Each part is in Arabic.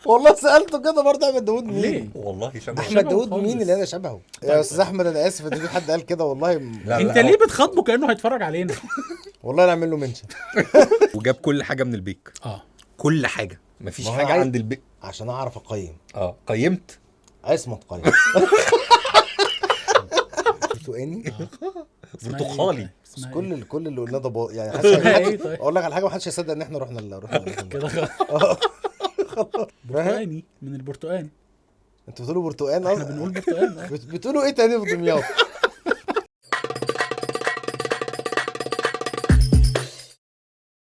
والله سالته كده برضه احمد داوود مين؟ ليه؟ والله شبه احمد داوود خالص. مين اللي انا شبهه؟ يا استاذ احمد انا اسف ان في حد قال كده والله لا، انت هو- ليه بتخاطبه كانه هيتفرج علينا؟ والله نعمل له منشن وجاب كل حاجه من البيك، كل حاجه، مفيش ما هو حاجه عايز- عند البيك. عشان اعرف اقيم. قيمت. عصمت قيم. برتقاني. برتقالي. بس كل اللي قلناه ده يعني اسمها ايه طيب؟ اقول لك على حاجه، ما حدش يصدق ان احنا رحنا كده فاهم؟ برتقاني من البرتقان. انتوا بتقولوا برتقان احنا بنقول برتقان. بتقولوا ايه تاني في دمياط؟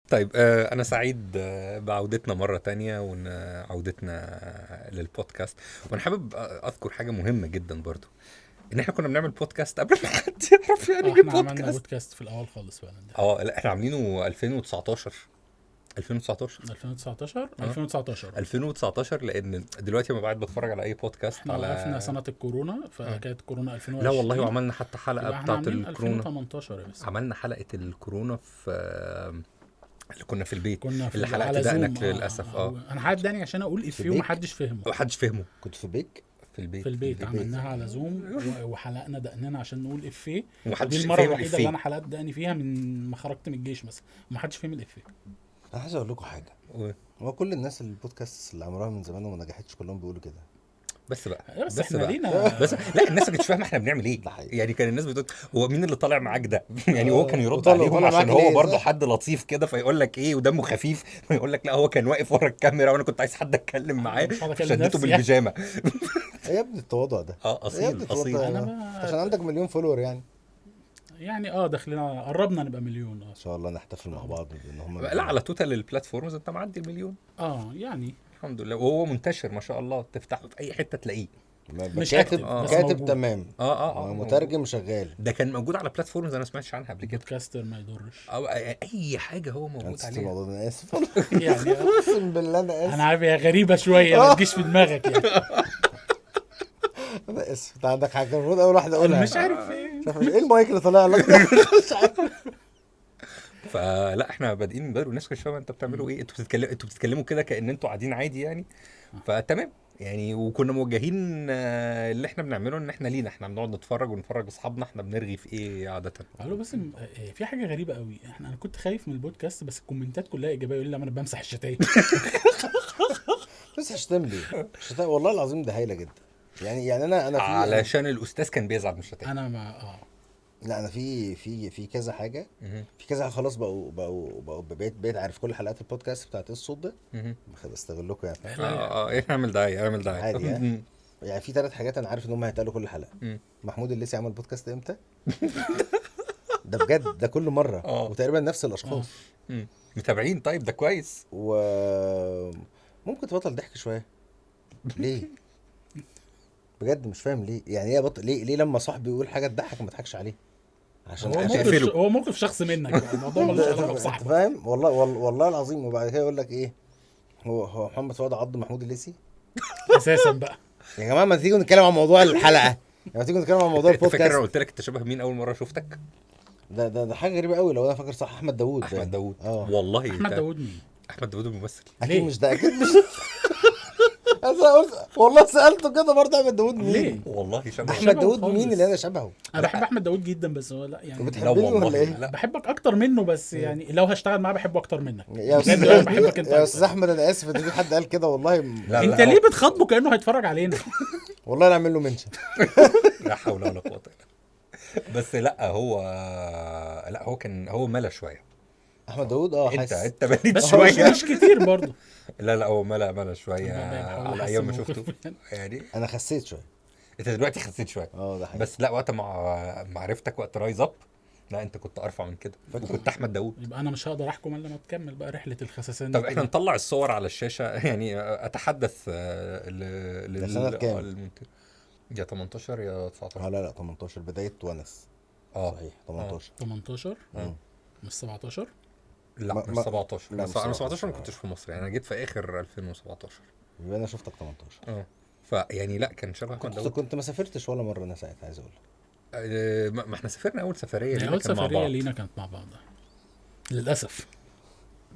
طيب انا سعيد بعودتنا مره تانية وعودتنا للبودكاست. وانا حابب اذكر حاجه مهمه جدا برضو، ان احنا كنا بنعمل بودكاست قبل ما حد يعرف يعني ايه احنا عملنا بودكاست. بودكاست في الاول خالص فعلا. لا احنا عاملينه 2019 2019 لان دلوقتي لما بعد بتفرج على اي بودكاست احنا وقفنا سنة الكورونا، فكانت كورونا 2020. لا والله، وعملنا حتى حلقه بتاعه الكورونا. 2018 بس عملنا حلقه الكورونا في اللي كنا في البيت، كنا في اللي حلقت على دقنك زوم. للاسف. انا حد داني عشان اقول افيه البيك؟ ومحدش فهمه. محدش فهمه. كنت في بيك في البيت في البيت عملناها على زوم وحلقنا دقننا عشان نقول افيه. ومحدش دي المره فهم الوحيده الإفيه. اللي انا حلقت دقني فيها من ما خرجت من الجيش مثلا، ومحدش فهم الافيه. انا عايز اقول لكم حاجه. هو كل الناس البودكاست اللي عملوها من زمان وما نجحتش كلهم بيقولوا كده. بس بقى بس احنا بقى. لينا بس لا، الناس ما كانتش فاهمه احنا بنعمل ايه. ده حقيقي. يعني كان الناس بتقول هو مين اللي طالع معاك ده؟ يعني هو كان يرد وطالع عليهم عشان معاك هو ليه؟ برضه حد لطيف كده، فيقول لك ايه ودمه خفيف، ويقول لك لا هو كان واقف ورا الكاميرا وانا كنت عايز حد اتكلم معاه مش هقعد أكلم فشدته نفسي. بالبيجامه. ايه يا ابني التواضع ده؟ يا ابني اصيل التواضع اصيل. ده. أنا ما- عشان عندك مليون فولور يعني. يعني داخلين قربنا نبقى مليون. ان شاء الله نحتفل مع بعض بان هم لا، على توتال البلاتفورمز انت معدي المليون يعني الحمد لله، وهو منتشر ما شاء الله، تفتحه في اي حته تلاقيه. مش كاتب active، بس كاتب موجود. تمام. مترجم موجود. شغال. ده كان موجود على بلاتفورمز انا ما سمعتش عنها قبل كده، بودكاستر ما يضرش. او اي حاجه هو موجود نسيت عليها. الموضوع ده، انا اسف. يعني اقسم بالله انا اسف. انا عارف هي غريبه شويه، ما تجيش في دماغك يعني. انا اسف. انت عندك حاجه المفروض اول واحده اقولها. مش عارف ايه. ايه المايك اللي طالع لك؟ مش عارف. فلا احنا بادئين من بدري والناس كانت فاهمه انت بتعملوا ايه، انتوا بتتكلموا كده كأن انتوا قاعدين عادي يعني. فتمام يعني، وكنا موجهين اللي احنا بنعمله ان احنا لينا، احنا بنقعد نتفرج ونفرج اصحابنا احنا بنرغي في ايه عاده. قالوا بس في حاجه غريبه قوي. انا كنت خايف من البودكاست بس الكومنتات كلها ايجابيه، يقول لي انا بمسح الشتايم. بس هشتم ليه؟ شتايم والله العظيم ده هايله جدا. يعني انا في علشان الاستاذ كان بيزعل من الشتايم. انا ما لا انا في كذا حاجه. في كذا حاجة خلاص بقوا بقيت عارف كل حلقات البودكاست بتاعت الصوت ده. استغلكم يعني. ايه، اعمل دعايه عادي يعني. يعني في 3 حاجات انا عارف ان هم هيتقالوا كل حلقه. محمود الليثي عمل بودكاست امتى؟ ده بجد، ده كل مره وتقريبا نفس الاشخاص. متابعين. طيب ده كويس. وممكن تبطل ضحك شويه. ليه؟ بجد مش فاهم ليه. يعني ايه بطل؟ ليه لما صاحبي يقول حاجه تضحك ما اضحكش عليه؟ عشان هو موقف شخص منك. الموضوع ملوش علاقه بصاحبك. فاهم؟ والله العظيم. وبعد كده يقول لك ايه، هو محمد فؤاد عض محمود الليثي اساسا بقى. يا جماعه ما تيجوا نتكلم عن موضوع الحلقه، ما تيجوا نتكلم عن موضوع انت فاكر انا البودكاست. قلت لك انت شبه مين اول مره شفتك؟ ده حاجه غريبه قوي. لو انا فاكر صح احمد داوود. احمد داوود. والله احمد داوود مين؟ احمد داوود الممثل. اكيد مش ده، اكيد مش. انا قلت والله سالته كده برضه احمد داوود مين؟ ليه؟ والله شبه. احمد داوود مين اللي انا شبهه؟ انا بحب احمد داوود جدا بس هو لا يعني. بتحبني ولا ايه؟ لا. بحبك اكتر منه بس يعني لو هشتغل معاه بحبه اكتر منك. يا بحبك انت يا استاذ احمد انا اسف ان في حد قال كده والله. لا، انت ليه بتخاطبه كانه هيتفرج علينا؟ والله نعمل له منشن. لا حول ولا قوه الا بالله. بس لا هو كان احمد داوود انت حاسس. بليد بس هو شويه. مش كتير برضه. لا هو ملا شويه بحاول على أحسن ايام ما موقفه شفته يعني. يعني. انا خسيت شويه. انت دلوقتي خسيت شويه. ده حقيقي. بس لا، وقت معرفتك وقت رايز اب، لا انت كنت ارفع من كده وكنت احمد داوود. يبقى انا مش هقدر احكم الا لما تكمل بقى رحله الخساسين. طب احنا نطلع الصور على الشاشه يعني اتحدث سنة كام؟ يا 18 يا 19. لا 18 بدايه ونس. صحيح 18. مش 17. لا مش 17. لا انا 17 ما كنتش في مصر يعني، انا جيت في اخر 2017. يبقى انا شفتك 18. فيعني لا كان شبه احمد داوود. كنت ما سافرتش ولا مره انا ساعتها عايز اقول. ما احنا سافرنا اول سفريه يعني لينا اول كان مع سفريه بعض. لينا كانت مع بعض للاسف.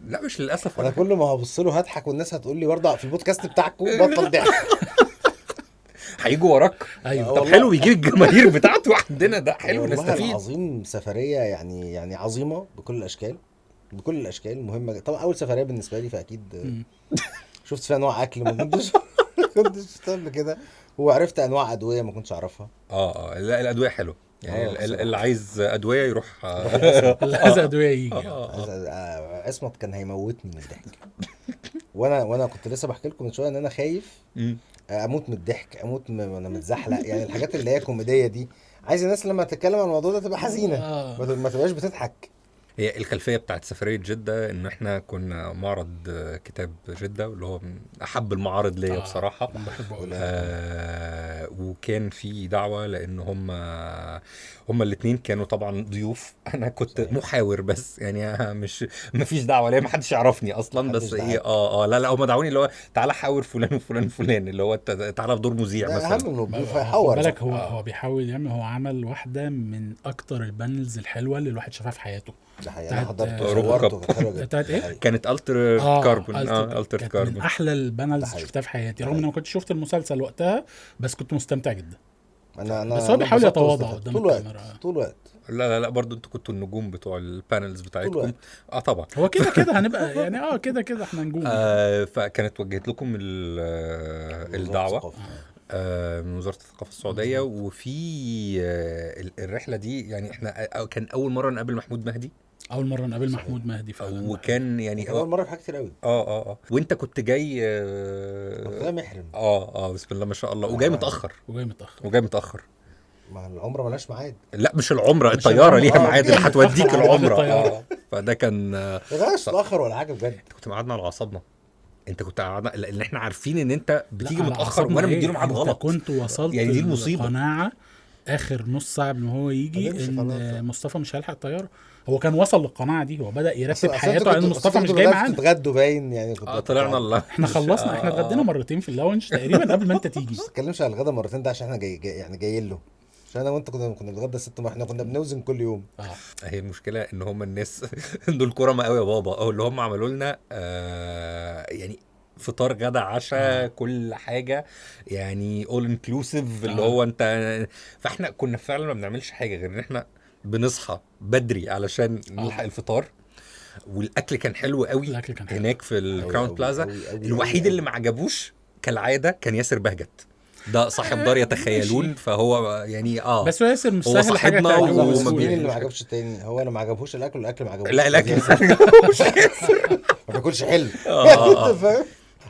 لا مش للاسف انا ولا كل ما هبص له هضحك والناس هتقول لي برضه في البودكاست بتاعكم بطل ضحك. هيجوا وراك. ايوه طب والله. حلو بيجيب الجماهير بتاعته عندنا، ده حلو والله نستفيد. العظيم سفريه يعني عظيمه بكل الاشكال، بكل الاشكال مهمه. طبعا اول سفريه بالنسبه لي فاكيد شفت فيها انواع اكل ما كنتش شفتها قبل كده، وعرفت انواع ادويه ما كنتش اعرفها. لا الادويه حلوه يعني، بصراحة. اللي عايز ادويه يروح روح العسل. اللي عايز ادويه يجي. عصمت كان هيموتني من الضحك. وانا كنت لسه بحكي لكم من شويه ان انا خايف مم. اموت من الضحك، وانا متزحلق. يعني الحاجات اللي هي كوميديه دي عايز الناس لما تتكلم عن الموضوع ده تبقى حزينه، ما تبقاش بتضحك. هي الخلفيه بتاعت سفريه جده ان احنا كنا معرض كتاب جده، واللي هو من احب المعارض ليا بصراحه. بحب اقول وكان في دعوه لان هم الاثنين كانوا طبعا ضيوف. انا كنت صحيح. محاور بس يعني، مش ما فيش دعوه ليا، ما حدش يعرفني اصلا. بس محدش ايه دعاك. لا هم دعوني اللي هو تعالى حاور فلان وفلان وفلان، اللي هو تعالى في دور مذيع ده مثلا. اهم من الضيوف خد هيحور. بالك هو بيحاول يعمل، هو عمل واحده من اكتر البانلز الحلوه اللي الواحد شافها في حياته. ده حقيقي انا بتاعت حضرته روبو وصورته كاب. كانت حلوه جدا. بتاعت إيه؟ ده حقيقي. كانت التر كاربون التر كانت من كاربون. احلى ده البانلز حقيقي. شفتها في حياتي، ده رغم ان حقيقي. انا ما كنتش شفت المسلسل وقتها، بس كنت مستمتع جدا. انا بس هو بيحاول انبسطت يتواضع واستفدت قدام طول الوقت الكاميرا. طول الوقت. لا برضو انتوا كنتوا النجوم بتوع البانلز بتاعتكم. الوقت. طبعا. هو كده هنبقى يعني كده احنا نجوم. فكانت وجهت لكم الدعوه الثقافة. من وزاره الثقافه السعوديه. وفي الرحله دي يعني احنا كان اول مره نقابل محمود مهدي، اول مره نقابل صحيح. محمود مهدي فعلا. وكان يعني اول مره في حاجات كتير قوي. وانت كنت جاي كنت محرم. بسم الله ما شاء الله، وجاي متاخر. وجاي متاخر. ما العمره ملهاش ميعاد. لا مش العمره، مش الطياره العمرة. ليها ميعاد اللي هتوديك ميعاد العمره. الطيارة. فده كان غاش اتاخر ولا حاجه بجد. انت كنت معادنا على اعصابنا. انت كنت قاعدنا لان احنا عارفين ان انت بتيجي لا، على متاخر أعصابنا وانا إيه؟ مديله ميعاد انت غلط. كنت وصلت يعني دي المصيبة. القناعه اخر نص ساعه قبل ما هو يجي هنمشي خلاص. ان مصطفى مش هيلحق الطياره. هو كان وصل للقناعه دي، هو بدا يرتب أصل حياته انتوا على ان كنتوا- مصطفى أصل مش انتوا جاي بدأتوا معانا. تتغدوا باين يعني طلعنا الله. احنا خلصنا، احنا اتغدينا مرتين في اللونج تقريبا قبل ما انت تيجي. ما تتكلمش على الغدا مرتين ده عشان احنا يعني جايين له. عشان انا وانت كنا بنتغدى 6 احنا كنا بنوزن كل يوم. هي المشكله ان هم الناس دول كرمه قوي يا بابا، او اللي هم عملوا لنا يعني فطار غدا عشاء كل حاجه يعني اول انكلوسيف، اللي هو انت. فاحنا كنا فعلا ما بنعملش حاجه غير ان احنا بنصحى بدري علشان نلحق الفطار. والاكل كان حلو قوي. الأكل كان حلو. هناك في الكراون أوي بلازا. أوي أوي الوحيد أوي. اللي ما عجبوش كالعاده كان ياسر بهجت، ده صاحب دار يتخيلون. ماشي. فهو يعني بس هو ياسر مش هو سهل حاجه صاحبنا تعجبه وما بسهولة. مين بي- اللي ما عجبش التاني؟ هو اللي ما عجبهوش الاكل والاكل ما عجبوش. لا الاكل ما بياكلش حلو. آه. انت فاهم؟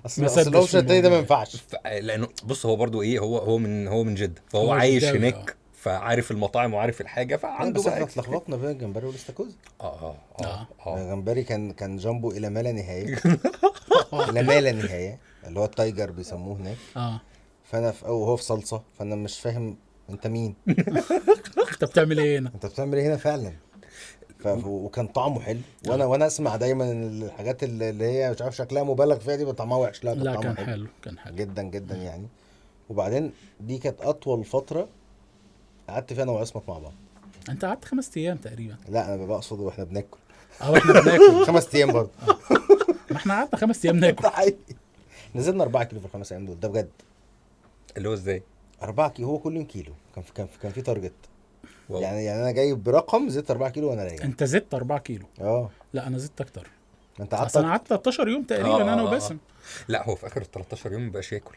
اصل ما اصل سدش الاوبشن في التاني ده ما الموضوع. ينفعش. لانه بص هو برضو ايه، هو من جده، فهو هو عايش جداوي، هناك فعارف المطاعم وعارف الحاجه، فعنده بس احنا بقى اتلخبطنا بين الجمبري والاستاكوزا. الجمبري كان جامبو الى ما لا نهايه. الى ما لا نهايه، اللي هو التايجر بيسموه هناك. فانا وهو في صلصه، فانا مش فاهم انت مين. انت بتعمل ايه هنا؟ انت بتعمل ايه هنا فعلا. وكان طعمه حلو. وانا اسمع دايما ان الحاجات اللي هي مش عارف شكلها مبالغ فيها دي طعمها وحش. لا لا طعمها كان حلو، كان حلو جدا جدا يعني. وبعدين دي كانت اطول فتره قعدت فيها انا وعصمت مع بعض. انت قعدت 5 ايام تقريبا. لا انا بقصد واحنا بناكل. احنا بناكل 5 ايام برضه. ما احنا قعدنا 5 ايام ناكل. ده حقيقي. نزلنا 4 كيلو في ال5 ايام دول، ده بجد. اللي هو ازاي 4 كيلو، هو كل يوم كيلو. كان في تارجت. واو. يعني انا جاي برقم زدت 4 كيلو وانا راجع. انت زدت 4 كيلو. لا انا زدت اكتر. انت اصل انا قعدت 13 يوم تقريبا انا وباسم. لا هو في اخر 13 يوم مبقاش ياكل.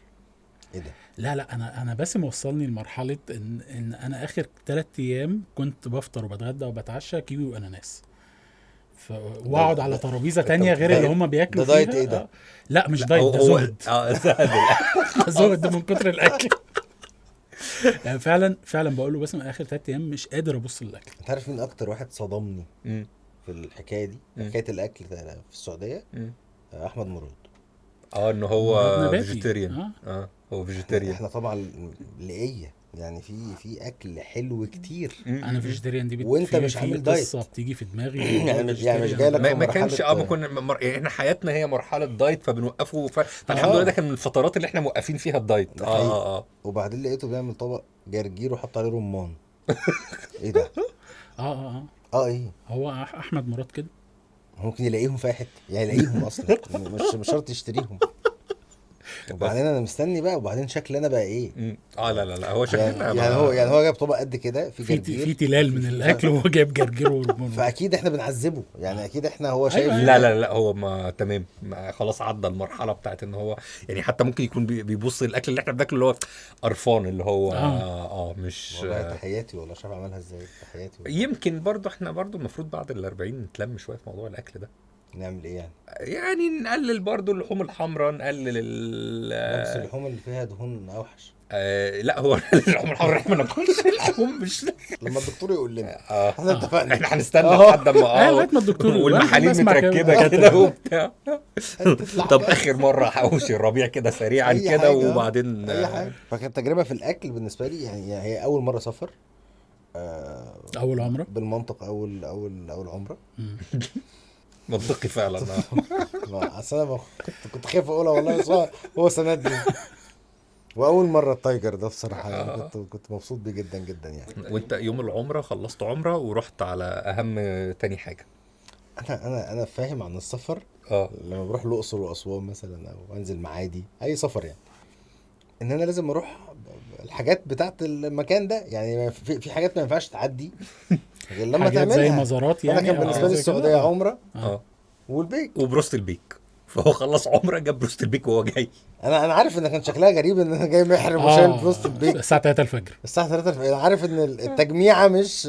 ايه ده؟ لا انا باسم وصلني لمرحله ان انا اخر 3 ايام كنت بفطر وبتغدى وبتعشى كيوي واناناس. واقعد على ترابيزه تانية غير اللي هم بياكلوا ده دايت فيها. ايه ده؟ لا مش دايت، ده زهد. زهد. زهد من كتر الاكل. يعني فعلا بقول له باسم اخر 3 ايام مش قادر ابص للاكل. انت عارف مين اكتر واحد صدمني في الحكايه دي؟ حكايه الاكل في السعوديه. احمد مراد. ان هو نباتي. فيجيتيريان. هو فيجيتيريان. احنا طبعا لقيه يعني في اكل حلو كتير. انا فيجيتيريان دي وانت مش عامل دايت. قصه بتيجي في دماغي. يعني مش جاي لك ما كانش ما كنا يعني احنا حياتنا هي مرحله دايت فبنوقفه فالحمد لله ده كان من الفترات اللي احنا موقفين فيها الدايت. وبعدين لقيته بيعمل طبق جرجير وحط عليه رمان. ايه ده؟ ايه ايه هو احمد مراد كده. ممكن يلاقيهم في حته، يعني يلاقيهم اصلا مش شرط يشتريهم. وبعدين انا مستني بقى، وبعدين شكل انا بقى ايه. لا هو شكلنا يعني هو جايب طبق قد كده في جرجير، في تلال من الاكل وهو جايب جرجير ورمان. فاكيد احنا بنعذبه يعني، اكيد احنا هو شايف. لا هو ما تمام، ما خلاص عدى المرحله بتاعت ان هو يعني حتى ممكن يكون بيبص الاكل اللي احنا بناكله اللي هو قرفان، اللي هو مش والله تحياتي والله، شايف عملها ازاي، تحياتي والله. يمكن برضو احنا برضو المفروض بعد ال40 نتلم شويه في موضوع الاكل ده. نعمل ايه يعني نقلل برضو اللحوم الحمراء، نقلل بس اللحوم اللي فيها دهون اوحش. لا هو اللحوم الحمراء احنا ما ناكلش اللحوم، مش لما الدكتور يقول لنا احنا اتفقنا، احنا هنستنى لحد ما لغايه ما الدكتور والمحاليل متركبه كده وبتاع. طب اخر مره حوش الربيع كده سريعا كده وبعدين اي حاجه. فكانت تجربه في الاكل بالنسبه لي يعني هي اول مره سفر، اول عمره بالمنطق، اول عمره. منطقي فعلا. اصل انا كنت خايف اقولها والله، بس هو سندني. واول مره التايجر ده بصراحه يعني كنت مبسوط بيه جدا جدا يعني. وانت يوم العمره خلصت عمره ورحت على اهم تاني حاجه. انا فاهم عن السفر لما بروح الاقصر واسوان مثلا، او انزل معادي، اي سفر يعني، ان انا لازم اروح الحاجات بتاعت المكان ده. يعني في حاجات ما ينفعش تعدي غير لما تعملها، زي مزارات يعني. انا كان بالنسبه لي السعوديه عمره والبيك وبروست البيك، فهو خلص عمره جاب بروست البيك وهو جاي. انا عارف ان كان شكلها غريب ان انا جاي محرم وشايل بروست البيك الساعه 3 الفجر. انا عارف ان التجميعه مش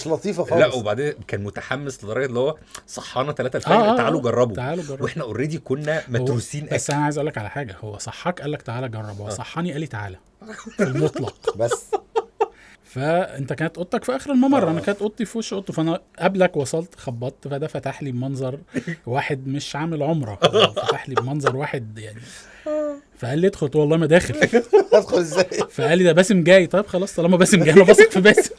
لطيفه خالص. لا وبعدين كان متحمس لدرجه اللي هو صحانا 3 الفجر تعالوا جربوا. واحنا اوريدي كنا متروسين بس انا عايز اقول لك على حاجه، هو صحاك قال لك تعالى جرب، هو صحاني قال لي تعالى في المطلق. بس فانت كانت اوضتك في اخر الممر، انا كانت اوضتي في وش اوضته، فانا قبلك وصلت خبطت، فده فتح لي بمنظر واحد مش عامل عمره، فتح لي بمنظر واحد يعني. فقال لي ادخل، والله ما داخل. ادخل ازاي؟ فقال لي ده باسم جاي. طيب خلاص طالما باسم جاي انا بثق في باسم.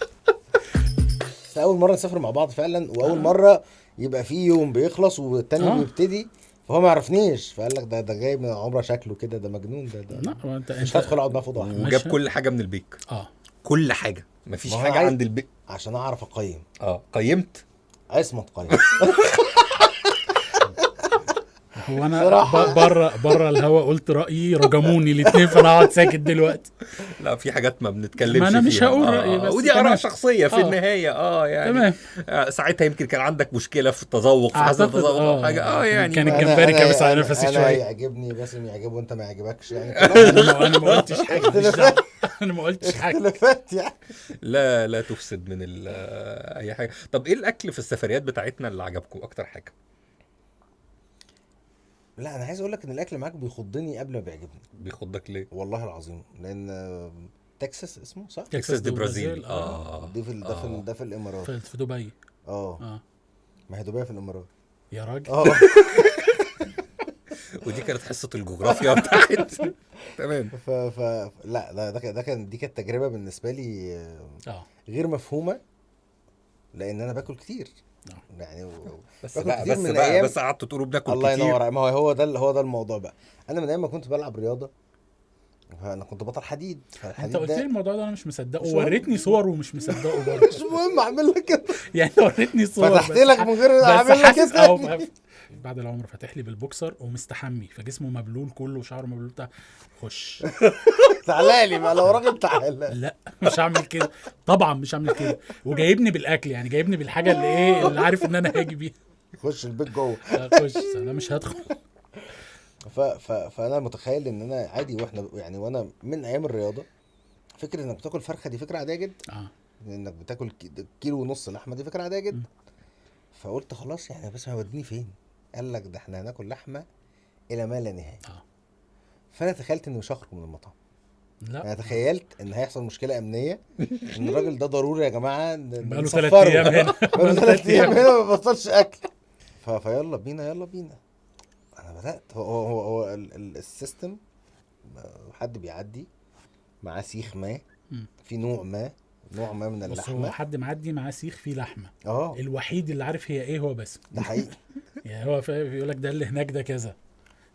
اول مره نسافر مع بعض فعلا، واول مره يبقى في يوم بيخلص والتاني بيبتدي، فهو ما يعرفنيش، فقال لك ده جاي من عمره، شكله كده ده مجنون ده. لا انت مش هدخل اقعد معاه في اوضه. وجاب كل حاجه من البيك. كل حاجه، مفيش حاجه عند البيك عشان اعرف اقيم. قيمت اسمه تقيم. هو انا بره الهوا قلت رايي، رجموني الاثنين، فانا اقعد ساكت دلوقتي. لا في حاجات ما بنتكلمش ما انا مش هقول رايي، بس ودي اراء شخصيه في النهايه. يعني تمام. ساعتها يمكن كان عندك مشكله في التذوق، في حسن التذوق او حاجه يعني كان الجمبري كابس على نفسي شويه. انا يعجبني باسم يعجبه وانت ما يعجبكش يعني. انا ما قلتش حاجه، انا ما قلتش حاجه. اختلافات يعني. لا تفسد من اي حاجه. طب ايه الاكل في السفريات بتاعتنا اللي عجبكم اكتر حاجه؟ لا انا عايز اقول لك ان الاكل معاك بيخضني قبل ما بيعجبني. بيخضك ليه؟ والله العظيم، لان تكساس اسمه صح؟ تكساس دي برازيل. ده في الامارات، في دبي. ما هي دبي في الامارات يا راجل. ودي كانت حصه الجغرافيا بتاعت. تمام. لا دي كانت تجربه بالنسبه لي غير مفهومه، لان انا باكل كتير يعني بس قعدتوا تقولوا بناكل الله كتير. الله ينور. ما هو ده الموضوع بقى. انا من ايام ما كنت بلعب رياضه، انا كنت بطل حديد. انت قلت لي الموضوع ده انا مش مصدقه، ووريتني صور ومش مصدقه برضه. مش مهم اعمل لك كده يعني وريتني صور فتحت لك من غير اعمل لك كده. بعد العمر فاتح لي بالبوكسر ومستحمي، فجسمه مبلول كله وشعره مبلول بتاع. خش تعالى لي بقى لو راجل، تعالى. لا مش هعمل كده طبعا، مش هعمل كده. وجايبني بالاكل، يعني جايبني بالحاجه اللي عارف ان انا هاجي بيها. خش البيت جوه. خش انا مش هدخل. فانا متخيل ان انا عادي، وانا من ايام الرياضه، فكره انك بتاكل فرخه دي فكره عاديه جدا. انك بتاكل كيلو ونص لحمه دي فكره عاديه جدا. فقلت خلاص يعني، بس هيوديني فين؟ قال لك ده احنا هناكل لحمه الى ما لا نهايه. فانا تخيلت اني مش هخرج من المطعم. لا انا تخيلت ان هيحصل مشكله امنيه، ان الراجل ده ضروري يا جماعه بقاله 3 ايام هنا، بقاله 3 ايام هنا ما بطلش اكل. فيلا بينا انا بدات. هو السيستم، حد بيعدي معاه سيخ ما، في نوع ما من اللحمه. هو حد معدي معاه سيخ فيه لحمه. الوحيد اللي عارف هي ايه هو باسم. ده حقيقي. يعني هو بيقول لك ده اللي هناك ده كذا،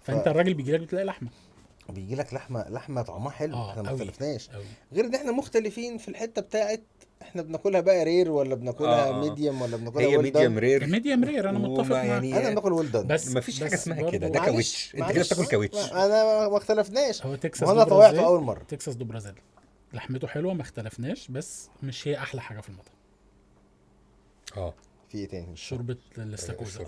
فانت الراجل بيجي لك بتلاقي لحمه. بيجي لك لحمه طعمها حلو. احنا ما أوي. اختلفناش، أوي. غير ان احنا مختلفين في الحته بتاعت احنا بناكلها بقى رير ولا بناكلها ميديوم ولا بناكلها هي well ميديوم done. رير. ميديم رير انا متفق معاك. يعني انا باكل ويل دان، بس ما فيش حاجه اسمها برضو كده، ده كاوتش، انت كده معلش. بتاكل كاوتش. انا ما اختلفناش، هو تكساس وانا دو طوعته برازيل. اول مره. تكساس دو برازيل لحمته حلوه ما اختلفناش، بس مش هي احلى حاجه في المطعم. في ايه تاني؟ شوربه الاستاكوزا.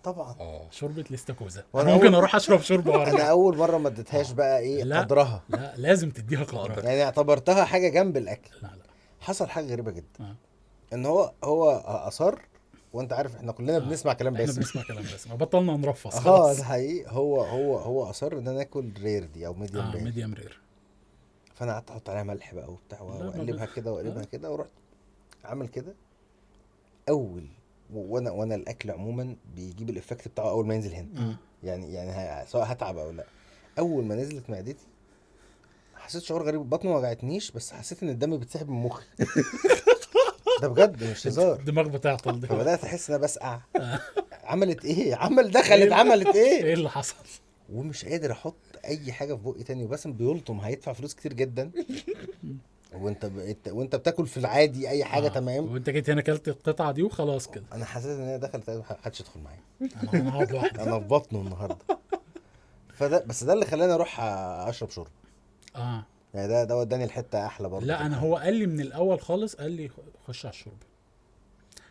طبعا شوربه الاستاكوزا وأنا انا ممكن أول- اروح اشرب شوربه انا وارجع. اول مره ما اديتهاش بقى ايه لا. قدرها، لا لازم تديها قدرها. يعني اعتبرتها حاجه جنب الاكل. لا لا حصل حاجه غريبه جدا، آه. ان هو اصر، وانت عارف احنا كلنا بنسمع كلام احنا باسم. بنسمع كلام بس ما بطلنا نرفص ده خلاص. حقيقي. هو اصر ان انا اكل رير دي او ميديوم رير. ميديم رير. فانا قعدت احط عليها ملح بقى وبتاع لا، ما واقلبها بت- كده واقلبها كده، ورحت عامل كده اول وانا الاكل عموما بيجيب الافكت بتاعه اول ما ينزل هنا. يعني سواء هتعب او لا، اول ما نزلت معدتي حسيت شعور غريب، بطني ما وجعتنيش بس حسيت ان الدم بيتسحب من مخي. ده بجد مش هزار. الدماغ بتاعطل دي. فبدات احس ان انا بسقع. عملت ايه؟ دخلت عملت ايه؟ ايه اللي حصل؟ ومش قادر احط اي حاجه في بقي تاني، وباسم بيلطم هيدفع فلوس كتير جدا. وانت بتاكل في العادي اي حاجه تمام، وانت جيت هنا اكلت القطعه دي وخلاص كده. انا حسيت ان هي دخلت محدش يدخل معايا. انا هقعد لوحدي. انا في بطنه النهارده. بس ده اللي خلاني اروح اشرب شرب. يعني ده وداني الحته احلى برضه. لا انا هو قال لي من الاول خالص، قال لي خش على الشرب.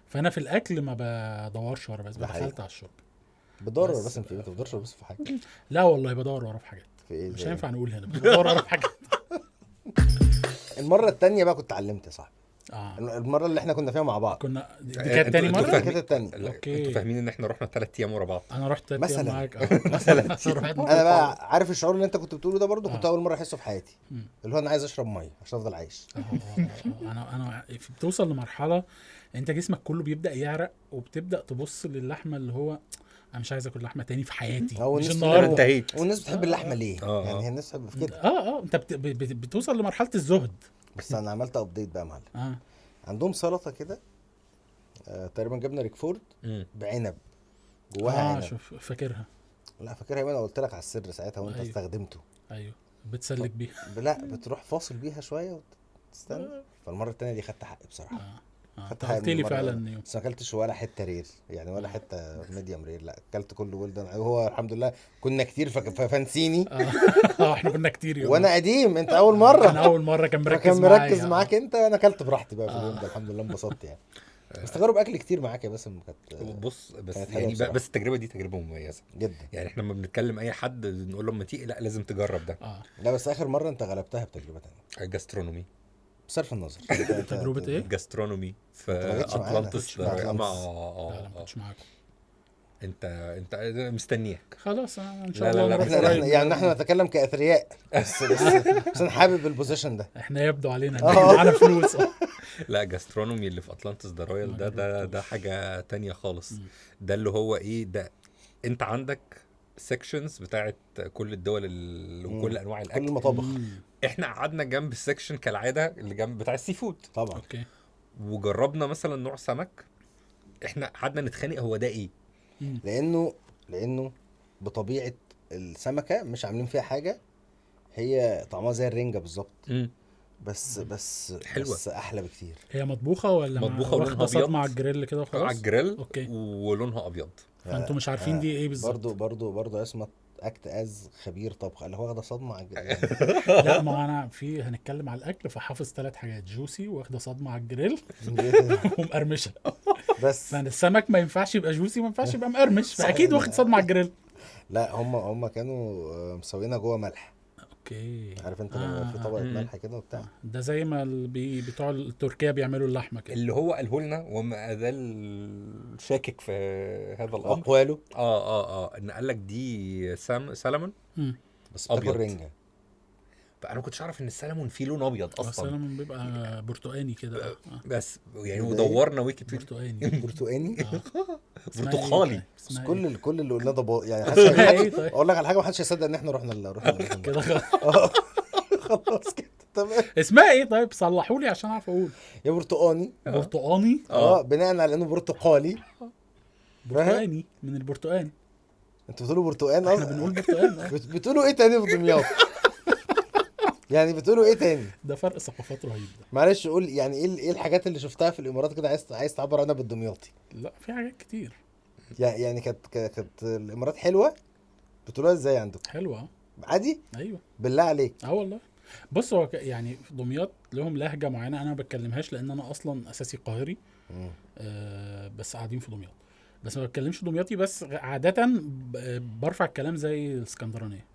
فانا في الاكل ما بدورش ورا، بس دخلت على الشرب. بدور ورا بس في ايه؟ بدورش بس في حاجه. لا والله بدور ورا في حاجات. في ايه؟ مش هينفع نقول هنا بدور ورا في حاجات. المره الثانيه بقى كنت اتعلمت يا صاحبي. المره اللي احنا كنا فيها مع بعض كنا دي كانت تاني مره. كانت الثانيه. اوكي انتوا فاهمين ان احنا رحنا 3 ايام ورا بعض. انا رحت مثلا معاك مثلا انا بقى عارف الشعور اللي انت كنت بتقوله ده برضو كنت اول مره احسه في حياتي، اللي هو انا عايز اشرب ميه عشان افضل عايش. انا بتوصل لمرحله انت جسمك كله بيبدا يعرق، وبتبدا تبص للحمه اللي هو انا مش عايز اكل لحمه تاني في حياتي. مش النهارده انتهيت. والناس بتحب اللحمه ليه؟ يعني هي الناس بتحب في كده. انت بتوصل لمرحله الزهد. بس انا عملت ابديت بقى يا معلم. عندهم سلطه كده تقريبا جبنه ريكفورد بعنب جواها عنب. شوف فاكرها. لا فاكرها، انا قلت لك على السر ساعتها وانت استخدمته. ايوه بتسلك بيها. لا بتروح فاصل بيها شويه وتستنى. فالمره الثانيه دي خدت حقي بصراحه. خدت حقي لي فعلا. بس ما اكلتش ولا حته رير يعني، ولا حته ميديوم رير، لا اكلت كله ولدن. هو الحمد لله كنا كتير ففنسيني. احنا كنا كتير يوم. وانا قديم، انت اول مره. انا اول مره كان مركز معاك انت، وانا اكلت براحتي بقى في اليوم ده الحمد لله، انبسطت يعني. بس تجارب اكل كتير معاك يا باسم كانت. بص بس يعني بس التجربه دي تجربه مميزه جدا. يعني احنا لما بنتكلم اي حد نقول له اما تيجي لا لازم تجرب ده. لا بس اخر مره انت غلبتها بتجربه ثانيه. جاسترونومي. بصرف النظر. تجربه ايه؟ جاسترونومي في اطلانتس. لا ما كنتش معاكم. انت مستنياك. خلاص ان شاء الله نروح يعني احنا نتكلم كاثرياء بس انا حابب البوزيشن ده. احنا يبدو علينا معانا فلوس. لا جاسترونومي اللي في اطلانتس ذا رويال ده حاجه تانية خالص. ده اللي هو ايه ده، انت عندك سيكشنز بتاعت كل الدول وكل انواع الاكل، كل المطابخ. احنا قعدنا جنب السيكشن كالعاده اللي جنب بتاع السي فود طبعا. اوكي. وجربنا مثلا نوع سمك، احنا قعدنا نتخانق هو ده ايه. لانه بطبيعه السمكه مش عاملين فيها حاجه، هي طعمها زي الرنجه بالظبط. بس حلوة. بس احلى بكتير. هي مطبوخه ولا مطبوخه ولونها ابيض مع الجريل كده وخلاص؟ على الجريل. اوكي. ولونها ابيض. فانتوا مش عارفين دي ايه بالظبط. برضو اسمها اكت از خبير طبخ اللي هو واخده صدمه على الجريل. لا ما انا هنتكلم على الاكل فحافظ 3 حاجات: جوسي، واخده صدمه على الجريل، ومقرمشه. بس فالسمك ما ينفعش يبقى جوسي، ما ينفعش يبقى مقرمش، فاكيد واخد صدمه على الجريل. لا هم كانوا مسوينا جوه ملح. اوكي. عارف انت لما في طبقه ملح كده وبتاع. ده زي ما بتوع تركيا بيعملوا اللحمه كده. اللي هو قاله لنا وما زال شاكك في هذا الامر اقواله. ان قال لك دي سلمون بس بتاكل رنجه. فانا ما كنتش اعرف ان السلمون فيه لون ابيض اصلا. السلمون بيبقى برتقاني كده. بس يعني ودورنا ويكيبيديا برتقاني برتقالي. بس كل اللي قلناه ده يعني اقول لك على حاجه، ما حدش يصدق ان احنا رحنا كده خلاص كده تمام. اسمها ايه طيب؟ صلحوا لي عشان اعرف اقول. يا برتقاني. برتقاني بناء على انه برتقالي. برتقاني من البرتقال. انتوا بتقولوا برتقان احنا بنقول برتقان. بتقولوا ايه تاني في دمياط؟ يعني بتقولوا ايه تاني؟ ده فرق ثقافات رهيب ده. معلش قول يعني ايه الحاجات اللي شفتها في الامارات كده عايز تعبر عنها بالدمياطي؟ لا في حاجات كتير يعني كانت الامارات حلوه، بتقولوها ازاي عندكم؟ حلوه عادي؟ ايوه بالله عليك. والله. بص هو يعني في دمياط لهم لهجه معينه انا ما بتكلمهاش لان انا اصلا اساسي قاهري. بس قاعدين في دمياط، بس ما بتكلمش دمياطي، بس عاده برفع الكلام زي الاسكندرانيه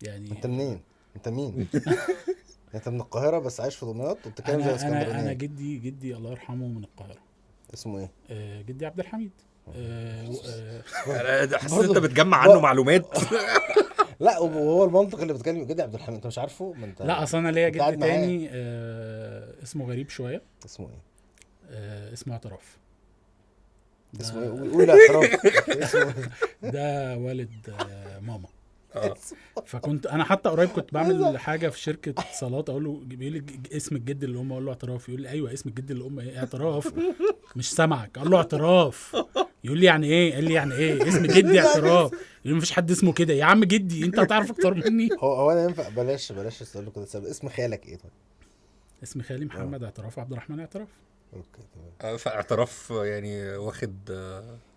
يعني. انت منين؟ انت مين؟ انت من القاهره بس عايش في دمياط وبتتكلم زي الاسكندرانيه. انا جدي الله يرحمه من القاهره. اسمه ايه؟ جدي عبد الحميد. انا حاسس انت بتجمع عنه معلومات. لا وهو المنطق اللي بتكلم جدي عبد الحميد انت مش عارفه؟ ما انت لا اصل انا ليا جد تاني اسمه غريب شويه. اسمه ايه؟ اسمه اعتراف. اسمه ايه؟ قول اعتراف. اسمه ده والد ماما. فكنت انا حتى قريب كنت بعمل حاجه في شركه اتصالات، اقول له بيقول لي اسم الجد اللي اقول له اعتراف، يقول لي ايوه اسم الجد اللي ايه اعتراف، مش سامعك. اقول له اعتراف، يقول لي يعني ايه؟ قال لي يعني ايه اسم جدي اعتراف؟ يقول لي مفيش حد اسمه كده يا عم جدي، انت هتعرف اكتر مني. هو انا ينفع بلاش تقول له كده؟ اسم خالك ايه طيب؟ اسم خالي محمد اعتراف عبد الرحمن اعتراف. اوكي تمام. فاعتراف يعني واخد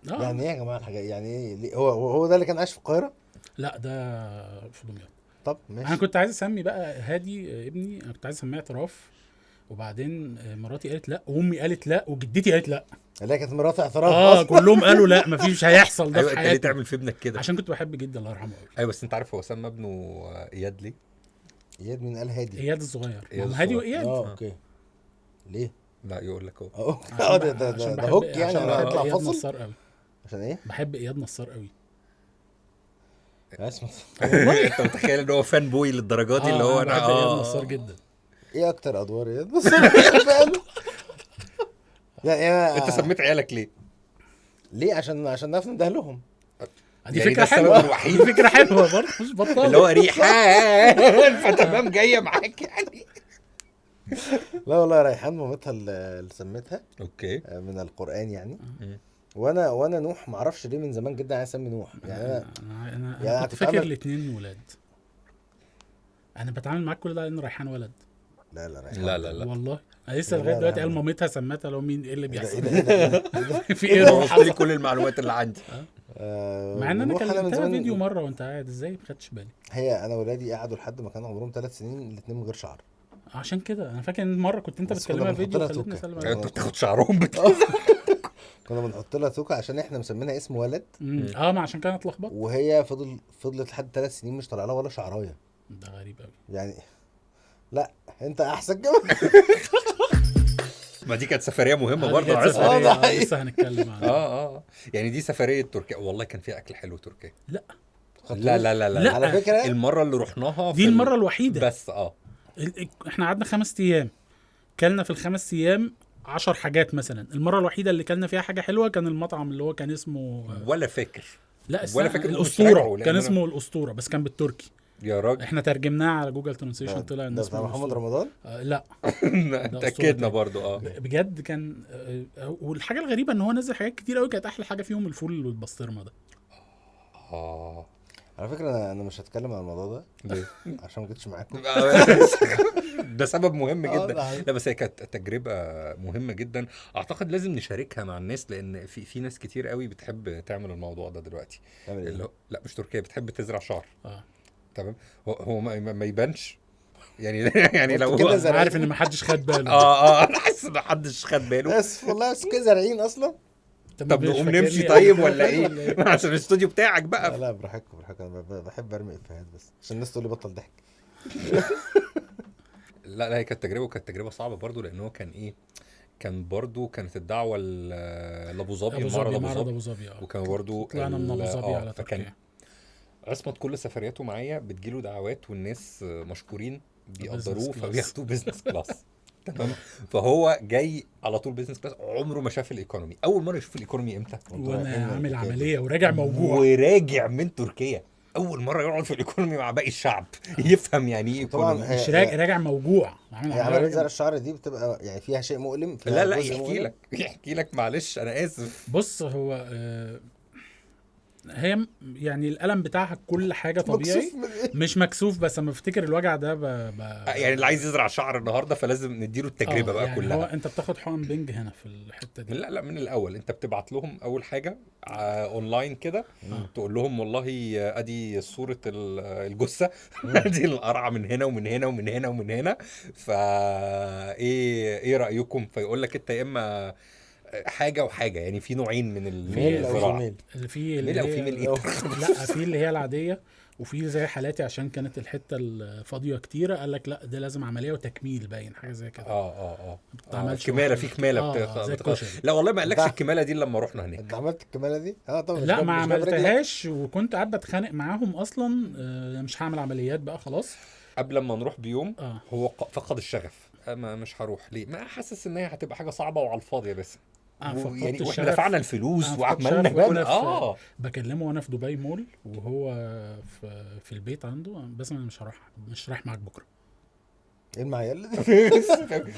يعني ايه يا جماعه الحاجه؟ يعني ايه؟ هو ده اللي كان عايش في القاهره؟ لا ده في دمياط. طب ماشي. انا كنت عايز اسمي بقى هادي ابني، انا كنت عايز اسميه اعتراف، وبعدين مراتي قالت لا، وامي قالت لا، وجدتي قالت لا. اللي كانت مراتي اعتراف كلهم قالوا لا مفيش هيحصل ده. ايوه في انت ليه تعمل في ابنك كده؟ عشان كنت بحب جدا الله يرحمه قوي. ايوه بس انت عارف هو سمى ابنه اياد ليه؟ اياد من قال هادي. اياد الصغير. هادي واياد. اوكي. ليه؟ لا يقول لك ده هوك يعني هيطلع فاصل قوي. عشان ايه؟ بحب اياد نصار قوي. اسمع والله انت متخيل ان هو فان بوي للدرجات دي اللي هو انا بحب اياد نصار جدا. ايه اكتر ادوار اياد نصار بقى؟ يعني انت سميت عيالك ليه؟ عشان نعرف ننده لهم. دي يعني فكره حلوه. دي فكره حلوه برضه مش بطاله اللي هو ريحان فتمام جايه معاك يعني. لا والله ريحان مامتها اللي سميتها اوكي من القرآن يعني. وانا نوح ما اعرفش ليه من زمان جدا عايز اسمي نوح يعني. انا كنت فاكر الاثنين ولاد. انا بتعامل معاك كل ده لان ريحان ولد. لا ريحان لا والله انا لسه لغايه دلوقتي قال مامتها سمتها لو مين ايه اللي بيحصل. في ايه روح كل المعلومات اللي عندي. مع ان انا كلمتها فيديو مره وانت قاعد ازاي ما خدتش بالي. هي انا ولادي قعدوا لحد ما كانوا عمرهم 3 سنين الاثنين من غير شعر. عشان كده انا فاكر ان مره كنت انت بتكلمها فيديو خلتني اسلم عليك. انت بتاخد شعرهم كنا بنحط لها توكه عشان احنا مسمينها اسم ولد. ما عشان كانت اتلخبطت. وهي فضلت لحد 3 سنين مش طالع لها ولا شعرايه. ده غريب قوي يعني. لا انت احسن كمان. ما دي كانت سفريه مهمه برضه. لسه هنتكلم عنها. يعني دي سفريه تركيا والله كان فيها اكل حلو تركيا. لا على فكره المره اللي رحناها دي المره الوحيده بس احنا قعدنا 5 ايام كلنا في ال5 ايام 10 حاجات مثلا. المره الوحيده اللي كلنا فيها حاجه حلوه كان المطعم اللي هو كان اسمه ولا فاكر. لا ولا فاكر الاسطوره. كان اسمه الاسطوره بس كان بالتركي يا راجل. احنا ترجمناه على جوجل ترانسليشن طلع ان اسمه محمد رمضان. لا اتاكدنا برضو بجد كان والحاجه الغريبه ان هو نزل حاجات كتير قوي. كانت احلى حاجه فيهم الفول والبسطرمه ده. على فكره انا مش هتكلم عن الموضوع ده ليه؟ عشان ما جيتش معاكم. ده سبب مهم جدا. لا بس هي كانت تجربه مهمه جدا. اعتقد لازم نشاركها مع الناس لان في ناس كتير قوي بتحب تعمل الموضوع ده دلوقتي. لا مش تركيا بتحب تزرع شعر. تمام. هو ما يبانش يعني لو هو عارف ان ما حدش خد باله. انا حاسس ان ما حدش خد باله. اسف والله بس كده زارعين اصلا. طب نقوم نمشي طيب ولا ايه؟ عشان الاستوديو بتاعك بقى. لا براحتكم انا بحب ارمي افيهات بس عشان الناس تقول لي بطل ضحك. لا هي كانت تجربه صعبه برضو لان هو كان برضو كانت الدعوه لابو ظبي معرض ابو ظبي وكان برضو طلعنا من ابو ظبي على تركيا. عصمت كل سفرياته معايا بتجيله دعوات والناس مشكورين بيقدروه فبياخدوه بيزنس كلاس. تمام. فهو جاي على طول بيزنس كلاس. عمره ما شاف الايكونومي. اول مره يشوف الايكونومي امتى؟ وانا عامل عمليه وراجع موجوع وراجع من تركيا. اول مره يقعد في الايكونومي مع باقي الشعب يفهم يعني ايه ايكونومي. مش راجع موجوع. عمليه زرع الشعر دي بتبقى يعني فيها شيء مؤلم. لا يحكي لك معلش انا اسف. بص هو هي يعني الالم بتاعها كل حاجه طبيعي مش مكسوف، بس لما بفتكر الوجع ده يعني اللي عايز يزرع شعر النهارده فلازم نديله التجربه بقى يعني كلها. هو انت بتاخد حقن بنج هنا في الحته دي؟ لا من الاول انت بتبعت لهم اول حاجه اونلاين كده، تقول لهم والله ادي صوره الجثه دي القرعه من هنا ومن هنا ومن هنا ومن هنا، فا ايه رايكم؟ فيقول لك انت يا اما حاجه وحاجه، يعني في نوعين من الزراعه، اللي في ميل او فيميل ايه لا في اللي هي العاديه، وفي زي حالاتي عشان كانت الحته الفاضيه كتيره قال لك لا ده لازم عمليه وتكميل، باين حاجه زي كده. كماله في كماله لا والله ما قالكش الكماله دي لما رحنا هناك. انت عملت الكماله دي؟ طبعا لا ما عملتهاش، وكنت قاعد بتخانق معاهم اصلا مش هعمل عمليات بقى خلاص. قبل ما نروح بيوم هو فقد الشغف، مش هروح ليه، ما حاسس ان هي هتبقى حاجه صعبه وعلى الفاضي بس يعني واحنا دفعنا الفلوس وعملنا كل بكلمه وانا في دبي مول وهو في البيت عنده، بس انا مش رايح معاك بكره. ايه المعيال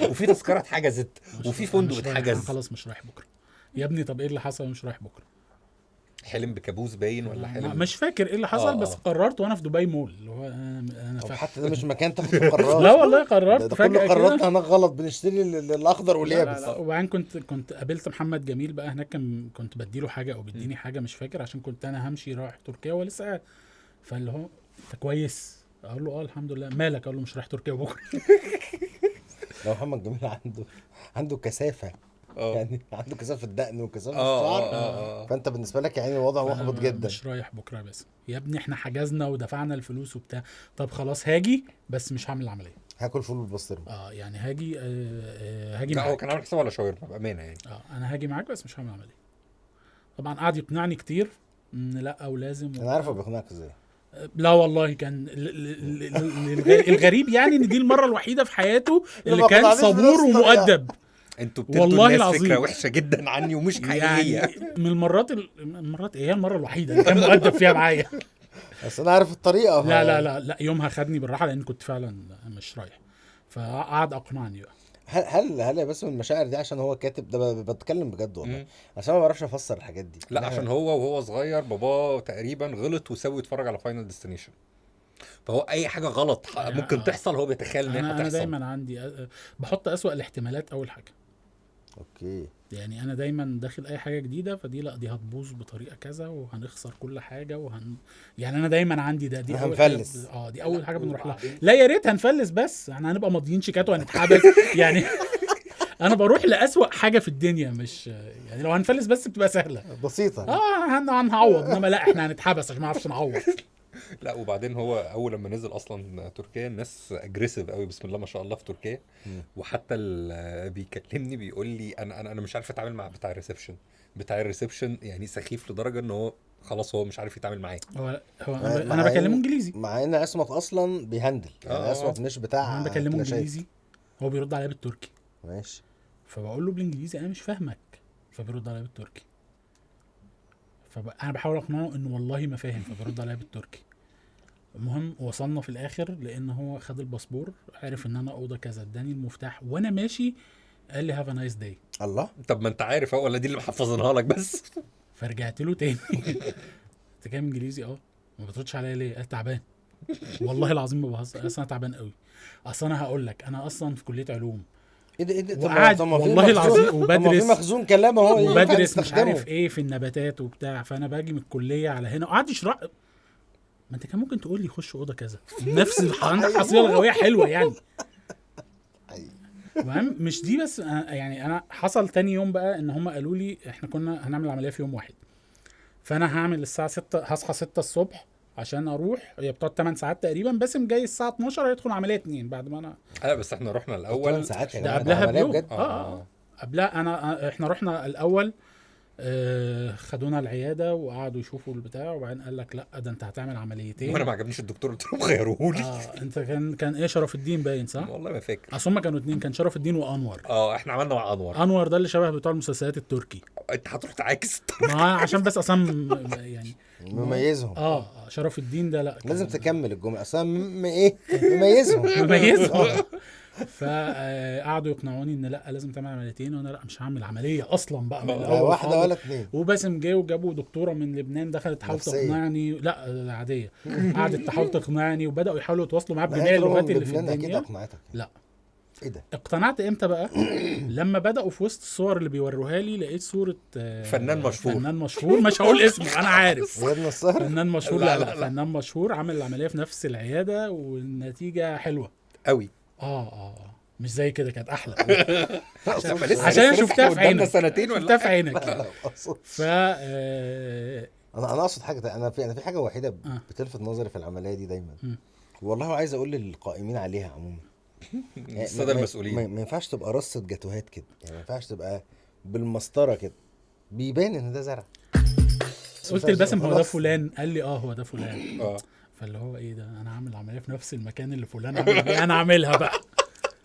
وفي تذكره اتحجزت وفي فندق اتحجز، خلاص مش رايح بكره يا ابني. طب ايه اللي حصل مش رايح بكره؟ حلم بكابوس باين ولا حلم مش فاكر ايه اللي حصل بس قررت وانا في دبي مول اللي هو انا حتى ده مش مكان تاخد فيه قرارات. لا والله قررت فجأة كل قراراتنا هناك غلط، بنشتري الاخضر واليابس. وبعدين كنت قابلت محمد جميل بقى هناك، كنت بديله حاجه او بديني حاجه مش فاكر، عشان كنت انا همشي رايح تركيا ولسه قاعد، فاللي هو انت كويس؟ اقول له الحمد لله. مالك؟ اقول له مش رايح تركيا بكره. لو محمد جميل عنده كثافه، يعني عنده كثافه الدقن وكثافه الشعر، فانت بالنسبه لك يعني الوضع محبط جدا. مش رايح بكره بس يا ابني، احنا حجزنا ودفعنا الفلوس وبتاع. طب خلاص هاجي بس مش هعمل العمليه، هاكل فول بالبسطرمه. يعني هاجي لا هو كان عامل حساب ولا شاورما بامانه يعني. انا هاجي معاك بس مش هعمل عمليه. طبعا قعد يقنعني كتير لا ولازم انا عارف هو بيقنعك ازاي. لا والله كان الغريب يعني ان دي المره الوحيده في حياته اللي كان صبور ومؤدب. انتوا بتدوا الناس فكره وحشه جدا عني ومش حقيقيه يعني من المرات ايه هي المره الوحيده اللي كان مؤدب فيها معايا. بس انا عارف الطريقه. لا يومها خدني بالراحه لان كنت فعلا مش رايح، فقعد اقنعني بقى. هل بس من المشاعر دي عشان هو كاتب ده؟ بتكلم بجد والله، عشان ما بعرفش افسر الحاجات دي. لا عشان وهو صغير باباه تقريبا غلط وسوي يتفرج على فاينل ديستنيشن، فهو اي حاجه غلط ممكن تحصل هو بيتخيل ان هي هتحصل. انا دايما عندي بحط اسوأ الاحتمالات اول حاجه. اوكي. يعني انا دايما داخل اي حاجه جديده فدي لا دي هتبوظ بطريقه كذا وهنخسر كل حاجه يعني انا دايما عندي دي هنفلس. دي اول حاجه بنروح لها. لا يا ريت هنفلس بس احنا هنبقى ماضيين شيكات وهنتحبس يعني. انا بروح لأسوأ حاجه في الدنيا، مش يعني لو هنفلس بس بتبقى سهله بسيطه. هنعوض، انما لا احنا هنتحبس عشان ما نعرفش نعوض. لا وبعدين هو اول لما نزل اصلا تركيا الناس اجريسيف قوي بسم الله ما شاء الله في تركيا. وحتى بيكلمني بيقول لي انا مش عارف اتعامل مع بتاع الريسبشن يعني سخيف لدرجه ان هو خلاص هو مش عارف يتعامل معايا. هو انا بكلمه انجليزي مع ان اسمت اصلا بيهندل يعني اسمت مش بتاع. انا بكلمه انجليزي هو بيرد عليا بالتركي. ماشي. فبقول له بالانجليزي انا مش فاهمك، فبيرد عليا بالتركي. فانا بحاول اقنعه انه والله ما فاهم، فبيرد عليا بالتركي. المهم وصلنا في الاخر لان هو خد الباسبور، عرف ان انا اوضه كذا، اداني المفتاح وانا ماشي قال لي هاف ا نايس داي. الله، طب ما انت عارف ولا دي اللي محفظينها لك بس. فرجعت له تاني انت كام انجليزي؟ ما بتردش عليا ليه؟ قال تعبان. والله العظيم ما بهزر، اصلا تعبان قوي. اصلا انا هقول لك انا اصلا في كليه علوم. ايه ده والله العظيم وبدرس مخزون كلام اهو، وبدرس مش عارف ايه في النباتات وبتاع، فانا باجي من الكليه على هنا وقعد يشرح. ما انت كان ممكن تقول لي خش اوضه كذا، نفس عندك حصيله لغويه حلوه يعني. المهم مش دي بس، يعني انا حصل تاني يوم بقى ان هم قالوا لي احنا كنا هنعمل عمليه في يوم واحد، فانا هعمل الساعه 6 هصحى 6 الصبح عشان اروح، هي بتقعد 8 ساعات تقريبا، باسم جاي الساعه 12 هيدخل عمليه 2 بعد ما انا بس احنا رحنا الاول 8 ساعات ده قبلها بيوم. قبلها احنا رحنا الاول خدونا العياده وقعدوا يشوفوا البتاع، وبعدين قال لك لا ده انت هتعمل عمليتين. وانا ما عجبنيش الدكتور قلت لهم غيروه لي. انت كان ايه شرف الدين باين صح؟ والله ما فاكر. اصل هم كانوا 2، كان شرف الدين وانور. احنا عملنا مع انور ده اللي شبه بتوع المسلسلات التركي. انت هتروح تعاكس ما عشان بس اصلا يعني مميزهم. شرف الدين ده لا لازم تكمل الجمله اصلا ايه مميزهم. فقعدوا يقنعوني ان لا لازم تعمل عمليتين، وانا لا مش هعمل عمليه اصلا بقى من لا الاول واحده خالص. ولا اتنين. وباسم جه وجابوا دكتوره من لبنان دخلت تحاول نفسية. تقنعني، لا عاديه، قعدت تحاول تقنعني وبداوا يحاولوا يتواصلوا معايا لا، بجميع طالما اللغات من اللي في لبنان اكيد الدنيا. اقنعتك. لا ايه ده؟ اقتنعت امتى بقى؟ لما بداوا في وسط الصور اللي بيوروها لي لقيت صوره فنان مشهور. فنان مشهور مش هقول اسمه انا عارف. غير نصار. فنان مشهور. لا، لا لا، لا. فنان مشهور عمل العمليه في نفس العياده والنتيجه حلوه قوي. مش زي كده، كانت احلى. عشان أنا شفتها في عينك. سنتين ولا شفتها في عينك. لا اقصد ف انا اقصد حاجه. انا في حاجه وحيده بتلفت نظري في العمليه دي دايما، والله عايز اقول للقائمين عليها عموما، الساده المسؤولين، ما ينفعش تبقى رصه جاتوهات كده، يعني ما ينفعش تبقى بالمسطره كده بيبان ان ده زرع. قلت لباسم هو ده فلان، قال لي هو ده فلان. فاللي هو ايه ده، انا عامل عمليه في نفس المكان اللي فلان عامل فيه، انا عاملها بقى.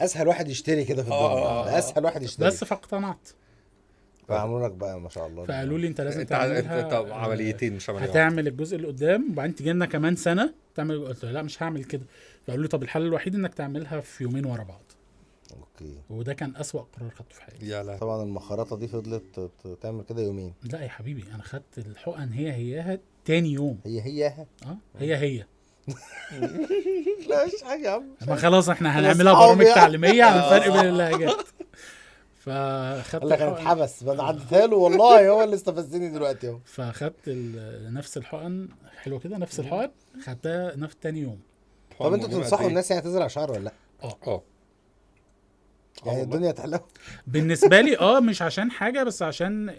اسهل واحد يشتري كده في الدنيا، اسهل واحد يشتري. بس فاقتنعت. فعملوا لك بقى ما شاء الله. فقالوا لي انت لازم انت تعملها عمليتين مش عمليه. هتعمل الجزء اللي قدام وبعدين تجي لنا كمان سنه تعمل. قلت لا مش هعمل كده. فقالوا لي طب الحل الوحيد انك تعملها في يومين ورا بعض. اوكي. وده كان اسوأ قرار خدته في حياتي. يا لا. طبعا المخرطه دي فضلت تعمل كده يومين. لا يا حبيبي انا خدت الحقن هياها تاني يوم. هياها هي لا مش حاجه يا عم. ما خلاص احنا هنعملها برامج تعليميه عن الفرق بين اللهجات. فاخدت لا كانت حبس انا عديتها له والله، هو اللي استفزني دلوقتي اهو. فاخدت نفس الحقن حلوه كده، نفس الحقن خدتها نفس تاني يوم. طب انتوا تنصحوا الناس يعني تزرع شعر ولا لا؟ يعني الدنيا تحلو بالنسبه لي مش عشان حاجه، بس عشان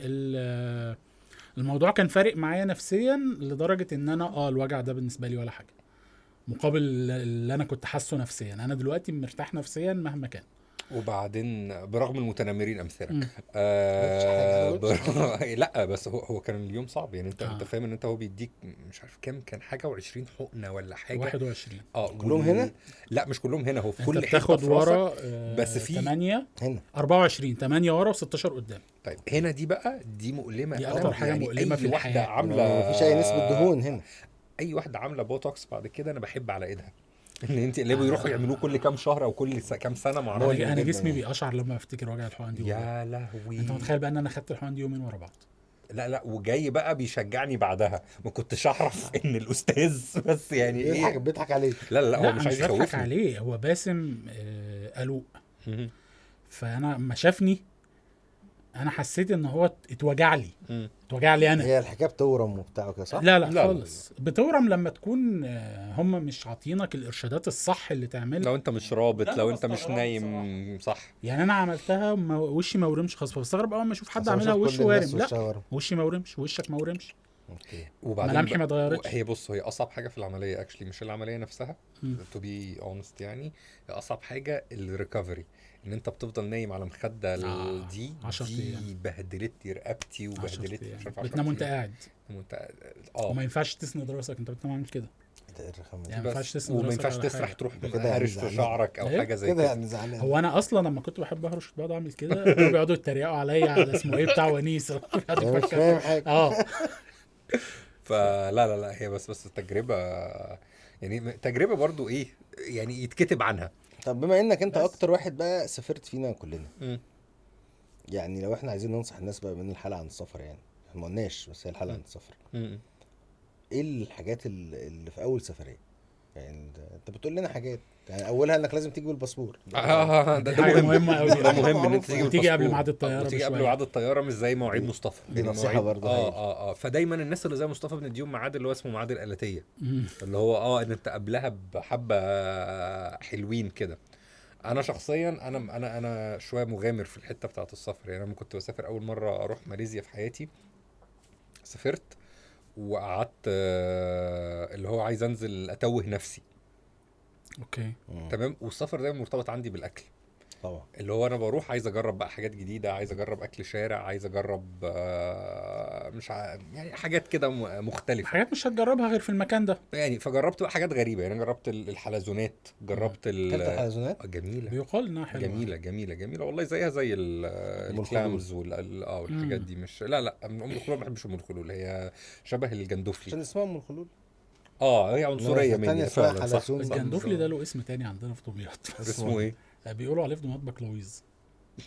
الموضوع كان فارق معايا نفسيا لدرجه ان انا الوجع ده بالنسبه لي ولا حاجه مقابل اللي انا كنت حاسه نفسيا. انا دلوقتي مرتاح نفسيا مهما كان. وبعدين برغم المتنمرين امثالك لا بس هو كان اليوم صعب يعني. انت فاهم ان انت هو بيديك مش عارف كام كان حاجه و20 حقنه ولا حاجه 21 كلهم هنا؟ لا مش كلهم هنا، هو في كل حته تاخد ورا بس في 8 هنا 24 8 ورا و16 قدام. طيب هنا دي بقى دي مؤلمه، دي اكتر حاجه يعني مؤلمه في واحده الحياه. عامله مفيش اي نسبه دهون هنا. اي واحده عامله بوتوكس بعد كده انا بحب على ايدها ان انت اللي بيروحوا يعملوه كل كام شهر او كل كام سنه ما اعرفش. انا جسمي بيقشعر لما افتكر وجع الحقن دي. يا لهوي انت متخيل بقى ان انا خدت الحقن دي يومين ورا بعض؟ لا وجاي بقى بيشجعني بعدها، ما كنتش اعرف ان الاستاذ بس يعني ايه بيضحك عليك. لا هو مش عايز يخوفني. بيضحك عليه، هو باسم قلوق. فانا ما شافني انا حسيت ان هو اتوجع لي انا. هي الحكايه بتورم وبتاع كده صح؟ لا خالص. بتورم لما تكون هم مش عاطينك الارشادات الصح اللي تعملها، لو انت مش رابط، لو انت مش نايم صح. يعني انا عملتها وشي ما ورمش خالص، فبستغرب اول ما اشوف حد عاملها وشه وارم. لا وشي ما ورمش، وشك ما ورمش. اوكي. وبعدين ملامحي ما اتغيرتش. هي بص هي اصعب حاجه في العمليه اكشلي مش العمليه نفسها تو بي اونست، يعني اصعب حاجه الريكفري، ان انت بتفضل نايم على مخده دي 10 ايام بهدلت رقبتي وبهدلت مش عارف. بتنام وانت قاعد وما ينفعش تسند راسك، انت بتنام عامل كده يعني ما ينفعش تسند وما راسك ينفعش تسرح تروح هرش في شعرك او حاجه زي كده يعني زعلان. هو انا اصلا لما كنت بحب اهرش بقعد اعمل كده بيقعدوا يتريقوا عليا على اسمه ايه بتاع ونيس. مش فاهم حاجه. فلا هي بس التجربه يعني تجربه برضو ايه يعني يتكتب عنها. طب بما انك انت اكتر واحد بقى سافرت فينا كلنا، يعني لو احنا عايزين ننصح الناس بقى من الحلقه عن السفر، يعني احنا ما قلناش بس هي الحلقه عن السفر، ايه الحاجات اللي في اول سفريه؟ يعني انت بتقول لنا حاجات، يعني اولها انك لازم تيجي بالباسبور. ده حاجه مهمه قوي. ده مهم ان انت تيجي قبل ميعاد الطياره. تيجي قبل ميعاد الطياره مش زي مواعيد مصطفى. دي نصيحه برضه. فدايما الناس اللي زي مصطفى بنديهم ميعاد اللي هو اسمه ميعاد الآلاتية، اللي هو ان انت قبلها بحبه حلوين كده. انا شخصيا انا شويه مغامر في الحته بتاعه السفر. يعني انا كنت بسافر اول مره اروح ماليزيا في حياتي، سافرت وقعدت اللي هو عايز انزل اتوه نفسي. اوكي تمام. والسفر دايما مرتبط عندي بالاكل طبعا، اللي هو انا بروح عايز اجرب بقى حاجات جديده، عايز اجرب اكل شارع، عايز اجرب مش يعني حاجات كده مختلفه، حاجات مش هتجربها غير في المكان ده يعني. فجربت بقى حاجات غريبه، يعني جربت الحلزونات، جربت الحلزونات جميله، بيقال انها حلوه، جميله والله، زيها زي الكلامز والحاجات دي. مش لا ام الخلول ما بحبش ام الخلول، هي شبه الجندفلي عشان اسمها ام الخلول. هي عنصريه مني فعلا. الجندفلي ده له اسم تاني عندنا في دمياط اسمه ايه؟ بيقولوا عليه في دمياط بكلاويز.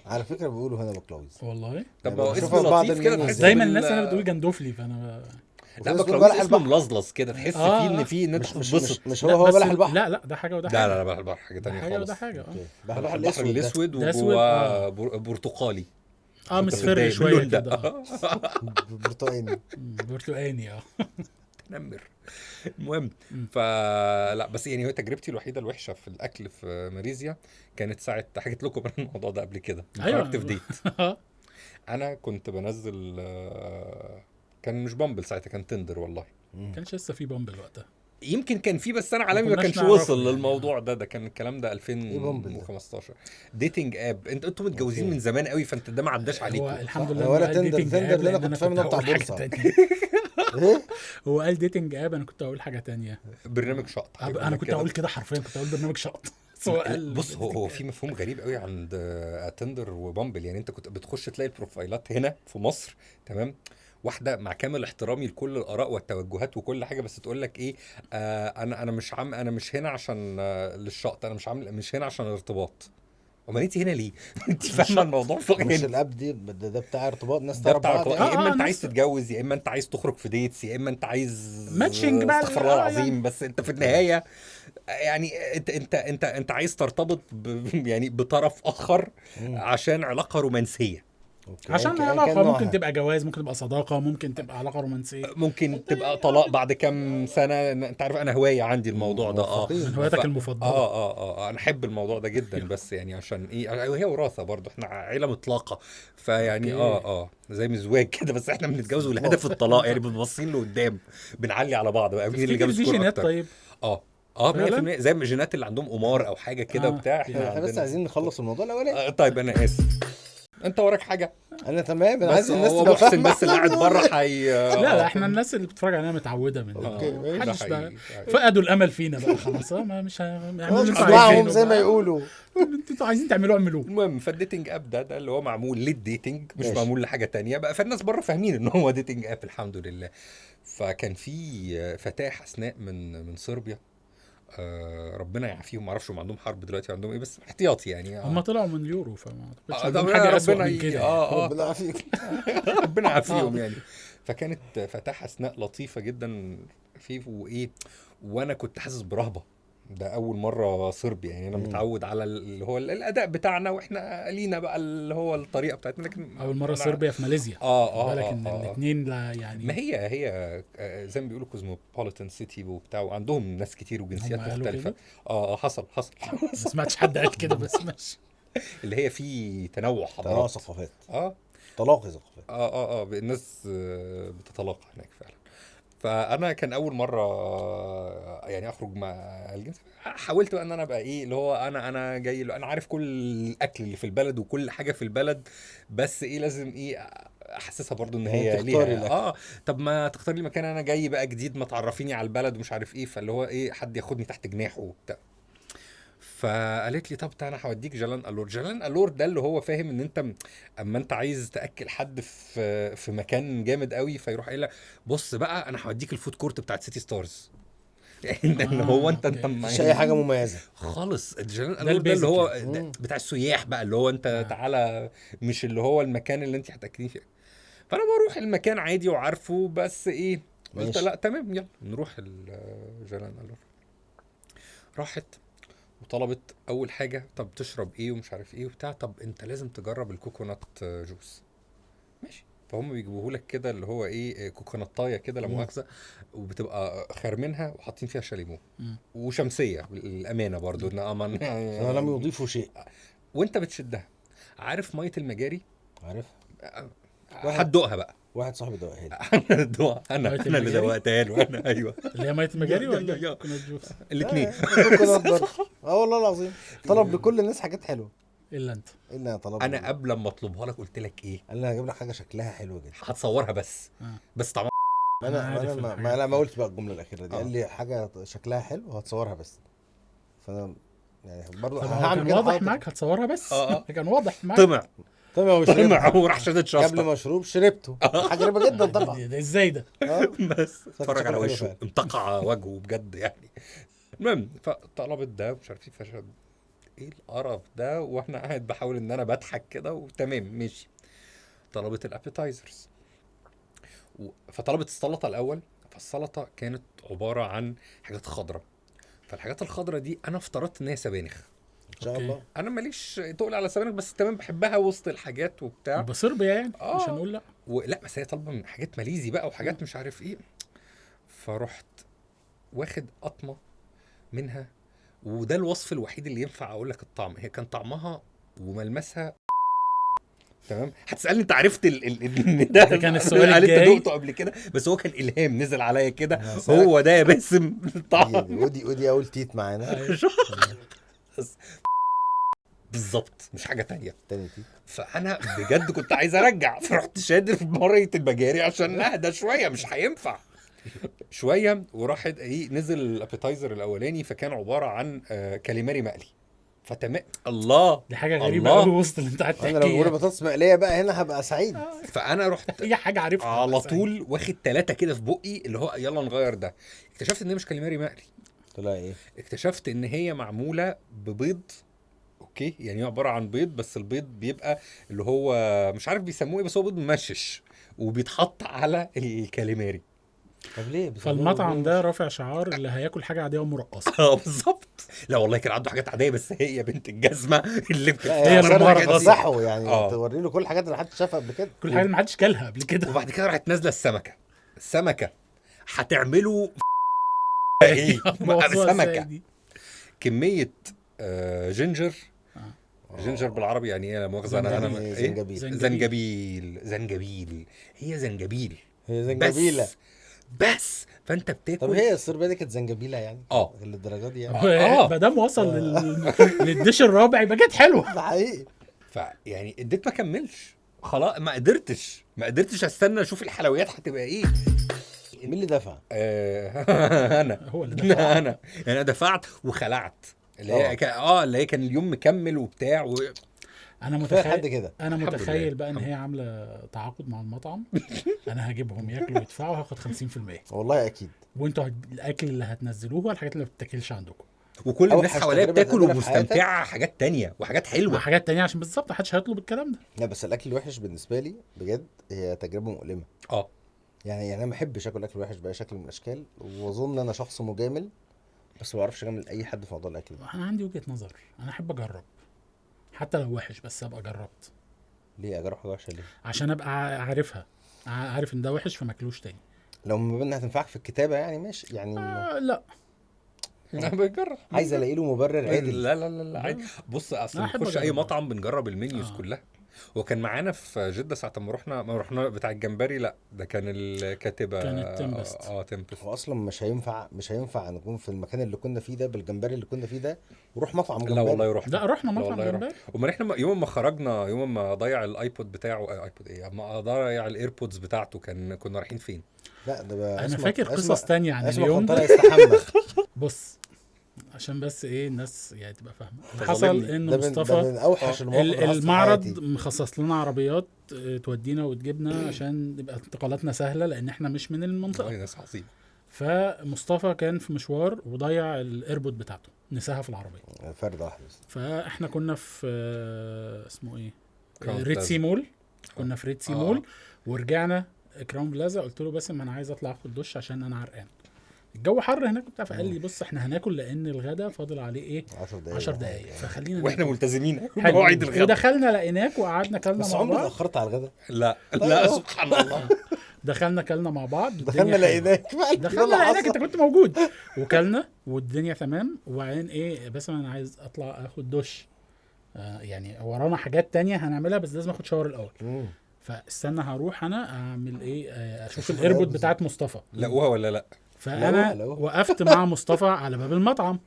على فكره بيقولوا هنا بكلاويز والله. طب هو بشوفها في اسمه بعض لطيف كده، المنيو. تحس دايما الناس هنا بتقول جندوفلي، فانا لا وفي بكلاويز بلح اسمه البحر. ملزلز كده، تحس فيه ان في ان انت تتبسط. مش هو بلح البحر. لا لا، ده حاجه وده حاجه. لا لا لا، بلح البحر حاجه ده تانية حاجه خالص. وده حاجه. بلح بلح البحر البحر الاسود ده أسود، وجواه برتقالي مصفر شويه اللون ده. كده. برتقاني. برتقاني. تنمر. المهم فلا بس يعني هو تجربتي الوحيده الوحشه في الاكل في ماليزيا كانت ساعه حكيت لكم عن الموضوع ده قبل كده. أيوة. خرجت في ديت. انا كنت بنزل كان مش بامبل ساعتها، كان تندر والله. كانش لسه في بامبل وقتها. يمكن كان في، بس انا عالمي ما كناش كانش نعرفه وصل يعني. للموضوع ده كان الكلام ده 2015. ديتنج اب، انتوا متجوزين أوكي. من زمان قوي، فانت ده ما عداش هو عليكم. الحمد أنا لله ولا إنه قال تندر. dating تندر app، اللي أنا لأن كنت فاهم إنه بتاع هقول حاجة بورصة. تانية. ايه هو قال ديتنج اب، انا كنت اقول حاجه تانية. برنامج شط. انا كنت اقول كده حرفيا، كنت اقول برنامج شط. بص هو في مفهوم غريب قوي عند تندر وبامبل. يعني انت كنت بتخش تلاقي البروفايلات هنا في مصر، تمام، واحده مع كامل احترامي لكل الاراء والتوجهات وكل حاجه، بس تقول لك ايه، انا مش هنا عشان للشط، انا مش هنا عشان الارتباط. امال انت هنا ليه؟ انت فاهمه الموضوع فوق مش هنا. الاب دي ده بتاع ارتباط ناس ده تعرف بتاع بعض. يا اما انت عايز ناس- تتجوز، يا اما انت عايز تخرج في ديتس، يا اما انت عايز ماتشنج بقى. استغفر الله العظيم يعني. بس انت في النهايه يعني انت عايز ترتبط يعني بطرف اخر عشان علاقه رومانسيه. أوكي. عشان أيا كان علاقه نوعها. ممكن تبقى جواز، ممكن تبقى صداقه، ممكن تبقى علاقه رومانسيه، ممكن تبقى طلاق بعد كام سنه. انت عارف انا هوايه عندي الموضوع ده. موفقين. من هواياتك المفضله. انا احب الموضوع ده جدا. بس يعني عشان ايه، وهي وراثه برضو، احنا عيله مطلقه، فيعني زي مزواج كده، بس احنا بنتجوز لهدف الطلاق، يعني بنبصين لقدام، بنعلي على بعض بقى مين اللي جاب دي سكور جينات اكتر. طيب. 100% زي الجينات اللي عندهم قمار او حاجه كده بتاع. احنا بس عايزين نخلص الموضوع الاولاني. طيب انا اسف، انت وراك حاجه؟ انا تمام، انا بس عايز الناس هو تبقى محسن فاهمه. بس اللي قاعد بره لا احنا الناس اللي بتتفرج علينا متعوده من أوكي، ماشي. محدش بقى فقدوا الامل فينا بقى خلاص. مش هيعملوا اللي انتوا اسمعهم عايزينه زي ما بقى. يقولوا. انتوا عايزين اعملوه. المهم فالديتنج اب ده اللي هو معمول للديتنج، مش ماشي. معمول لحاجه تانية بقى، فالناس بره فاهمين ان هو ديتنج اب الحمد لله. فكان في فتاه حسناء من صربيا، ربنا يعافيهم، ما اعرفش هم عندهم حرب دلوقتي عندهم ايه، بس احتياطي يعني. هم طلعوا من يورو، فما اعتقدش ده عندهم حاجه اسوء ربنا من كده. ربنا يعافيك. ربنا يعافيهم يعني. فكانت فتاة حسناء لطيفة جدا فيه وايه، وانا كنت حاسس برهبة. ده اول مرة صربي، يعني انا متعود على اللي هو الاداء بتاعنا، واحنا لينا بقى اللي هو الطريقة بتاعتنا، لكن اول مره صربيا في ماليزيا. بالك ان الاثنين لا يعني. ما هي زي ما بيقولوا كوزموبوليتان سيتي وبتاع، وعندهم ناس كتير وجنسيات مختلفة. حصل ما سمعتش حد قال كده، بس ماشي. اللي هي في تنوع حضارات، تنوع ثقافات، تلاقي ثقافات. الناس بتتلاقى هناك فعلا. فانا كان اول مره يعني اخرج مع الجنس. حاولت بقى ان انا ابقى ايه اللي هو انا جاي انا عارف كل الاكل اللي في البلد وكل حاجه في البلد، بس ايه لازم ايه احسسها برضو ان هي ليها طب ما تختار لي مكان، انا جاي بقى جديد، ما تعرفيني على البلد ومش عارف ايه، فاللي هو ايه حد ياخدني تحت جناحه وبتاع. فقالت لي طب انا هوديك جلان الور. جلان الور ده اللي هو فاهم ان انت اما انت عايز تاكل حد في مكان جامد قوي، فيروح قايل لك بص بقى انا هوديك الفود كورت بتاعت سيتي ستارز. يعني هو انت مش اي حاجه مميزه خالص. جلان الور ده اللي هو بتاع السياح بقى، اللي هو انت تعالى، مش اللي هو المكان اللي انت هتاكلين فيه. فانا بروح المكان عادي وعارفه، بس ايه قلت لا تمام يلا نروح الجلان الور. راحت وطلبت اول حاجه طب تشرب ايه ومش عارف ايه وبتاع، طب انت لازم تجرب الكوكونات جوس. ماشي. فهم بيجيبوه لك كده اللي هو ايه كوكوناتايه كده لا مؤاخذه، وبتبقى خارمينها وحاطين فيها شاليمو وشمسيه بالامانه برضو ان امان يعني لم يضيفوا شيء. وانت بتشدها عارف ميه المجاري، عارف هتدوقها بقى. واحد صاحبي دوقها لي. انا اللي دوقتها له انا. ايوه اللي هي ميه المجاري ولا كوكونات جوس؟ الاثنين. والله العظيم طلب لكل الناس حاجات حلوه الا انت. الا طلب. انا قبل ما اطلبها لك قلت لك ايه، قال لي هجيب لك حاجه شكلها حلو جدا هتصورها بس طعمها. انا ما قلت بقى الجمله الاخيره دي. قال لي حاجه شكلها حلو هتصورها بس. فانا يعني برضه هعمل كده. واضح معاك هتصورها بس. كان واضح معاك. طمع وراح شدت شفطه قبل ما اشرب شربته. حاجه غريبه جدا طبعا. ده ازاي ده؟ بس اتفرج على وشه انتقع وجهه بجد يعني. المهم فطلبت ده مش عارف ايه، فشرب ايه القرف ده، واحنا قاعد بحاول ان انا بضحك كده وتمام ماشي. طلبت الابيتايزرز فطلبت السلطه الاول. فالسلطه كانت عباره عن حاجات خضراء. فالحاجات الخضراء دي انا افترضت ان هي سبانخ. ان شاء الله. انا ماليش تقول على سبانخ، بس تمام بحبها وسط الحاجات وبتاع. بصربيا يعني مش هنقول لا. ولا بس هي طالبه من حاجات ماليزي بقى وحاجات مش عارف ايه. فرحت واخد قطمه منها، وده الوصف الوحيد اللي ينفع اقول لك الطعم. هي كان طعمها وملمسها تمام. هتسالني انت عرفت ده كان السؤال الجاي. انت دقته قبل كده، بس هو كان الهام نزل عليا كده. هو ده يا باسم الطعم. ودي اول تيت معانا بالظبط، مش حاجه تانية. تاني تيت. فانا بجد كنت عايز ارجع، فرحت شادر في مرة المجاري عشان اهدى شويه، مش هينفع شويه. وراحت ايه نزل الابيتايزر الاولاني، فكان عباره عن كاليماري مقلي. فتمام. الله، دي حاجه غريبه قوي وسط اللي انت قاعد تحكيه. انا لو بقول بطاطس مقليه بقى هنا هبقى سعيد. فانا رحت هي حاجه عارفها على طول واخد 3 كده في بقي، اللي هو يلا نغير ده. اكتشفت ان هي مش كاليماري مقلي. طلع ايه؟ اكتشفت ان هي معموله ببيض. اوكي، يعني هي عباره عن بيض، بس البيض بيبقى اللي هو مش عارف بيسموه ايه، بس هو بيض ممشش وبيتحط على الكاليماري. طب ليه؟ فالمطعم ده رافع شعار اللي هياكل حاجه عاديه ومرقصه. بالظبط. لا والله كان عنده حاجات عاديه، بس هي بنت الجزمه اللي هي المرقصه تصحوا يعني. توري له كل الحاجات اللي محدش شافها قبل كده، كل حاجه اللي محدش كلها قبل كده. وبعد كده راحت نازله السمكه هتعملوا ايه؟ سمكه كميه جينجر. جينجر بالعربي يعني ايه؟ لا مؤاخذه انا زنجبيل. هي زنجبيله بس فانت بتاكل. طب هي الصربيه دي كانت زنجبيله يعني للدرجه دي يعني؟ ما دام وصل للديش الرابع يبقى كانت حلوه. ده حقيقي. فيعني اديت ما كملش خلاص، ما قدرتش استنى اشوف الحلويات هتبقى ايه. مين اللي دفع؟ انا هو اللي دفع. انا يعني دفعت وخلعت اللي هي اللي هي كان اليوم مكمل وبتاع انا متخيل كده. انا متخيل بقى ان هي عامله تعاقد مع المطعم. انا هجيبهم ياكلوا ويدفعوا، هاخد 50%. والله اكيد. وانتوا الاكل اللي هتنزلوه هو الحاجات اللي ما بتتاكلش عندكم، وكل الناس حواليا بتاكل ومستمتعه حاجات تانية وحاجات حلوه. حاجات تانية عشان بالظبط محدش هيطلب الكلام ده. لا بس الاكل الوحش بالنسبه لي بجد هي تجربه مؤلمه. يعني انا ما بحبش اكل اكل وحش باي شكل من الاشكال، واظن انا شخص مجامل، بس ما بعرفش اجامل اي حد في موضوع الاكل ده. انا عندي وجهه نظر، انا احب اجرب حتى لو وحش، بس ابقى جربت. ليه اجرب حاجه وحشه ليه؟ عشان ابقى عارف ان ده وحش فما اكلوش تاني. لو ما بيننا هتنفعك في الكتابه يعني ماشي يعني. لا انا بجرب، عايز الاقي له مبرر عادل. لا عادي. بص اصل نخش اي مطعم بنجرب المنيوز كلها. وكان معانا في جده ساعه ما رحنا بتاع الجمبري. لا ده كان الكاتبه كانت تمبست. تمبست. هو اصلا مش هينفع نكون في المكان اللي كنا فيه ده بالجمبري اللي كنا فيه ده وروح مطعم جمبري. لا والله رحنا مطعم جمبري. وما احنا يوم ما خرجنا، يوم ما ضيع الايبود بتاعه، ايبود ايه، ما ضيع الايربودز بتاعته، كنا رايحين فين؟ لا ده انا فاكر قصص تانية عن اليوم ده. بص عشان بس ايه الناس يعني تبقى فاهمه. حصل ان مصطفى المعرض مخصص لنا عربيات تودينا وتجيبنا عشان تبقى انتقالاتنا سهله، لان احنا مش من المنطقه. ناس عظيم. فمصطفى كان في مشوار وضيع الايربود بتاعته، نساها في العربيه فرد واحد. فاحنا كنا في اسمه ايه، ريتسي مول. كنا في ريتسي مول ورجعنا كراون بلازا. قلت له باسم انا عايز اطلع اخد دش عشان انا عرقان، الجو حر هناك وبتاع. فقال لي بص احنا هناكل لان الغدا فاضل عليه ايه 10 دقايق فخلينا واحنا ملتزمين مواعيد الغدا. ودخلنا لقيناك وقعدنا كلنا مع بعض. عمرك اتاخرت على الغدا؟ لا سبحان الله. دخلنا كلنا مع بعض، دخلنا لقيناك انت كنت موجود وكلنا والدنيا تمام. وبعدين ايه بس انا عايز اطلع اخد دش، يعني ورانا حاجات تانية هنعملها بس لازم اخد شاور الاول. فاستنى هروح انا اعمل ايه، اشوف الايربود بتاعت مصطفى لقوها ولا لا. فانا وقفت مع مصطفى على باب المطعم.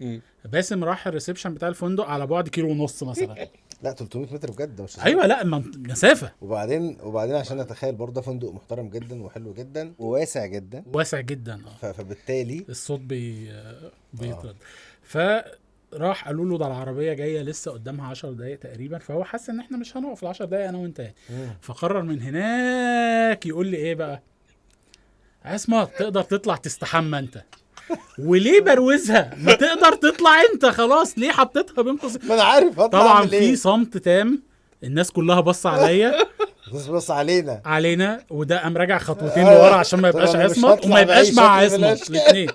باسم راح الريسبشن بتاع الفندق على بعد 1.5 كيلو مثلا. لا 300 متر بجد مش ايوه لا مسافه. وبعدين عشان اتخيل برضه ده فندق محترم جدا وحلو جدا وواسع جدا فبالتالي الصوت بيطرد. فراح قالوا له ده العربيه جايه لسه قدامها 10 دقايق تقريبا، فهو حس ان احنا مش هنقف 10 دقايق انا وانت يعني. فقرر من هناك يقول لي ايه بقى، عصمت تقدر تطلع تستحمى انت. وليه بروزها؟ ما تقدر تطلع انت خلاص، ليه حطيتها بين قوسين؟ ما انا عارف طبعا في صمت تام، الناس كلها بص عليا بص علينا، وده قام راجع خطوتين لورا عشان ما يبقاش عصمت وما يبقاش مع عصمت الاثنين.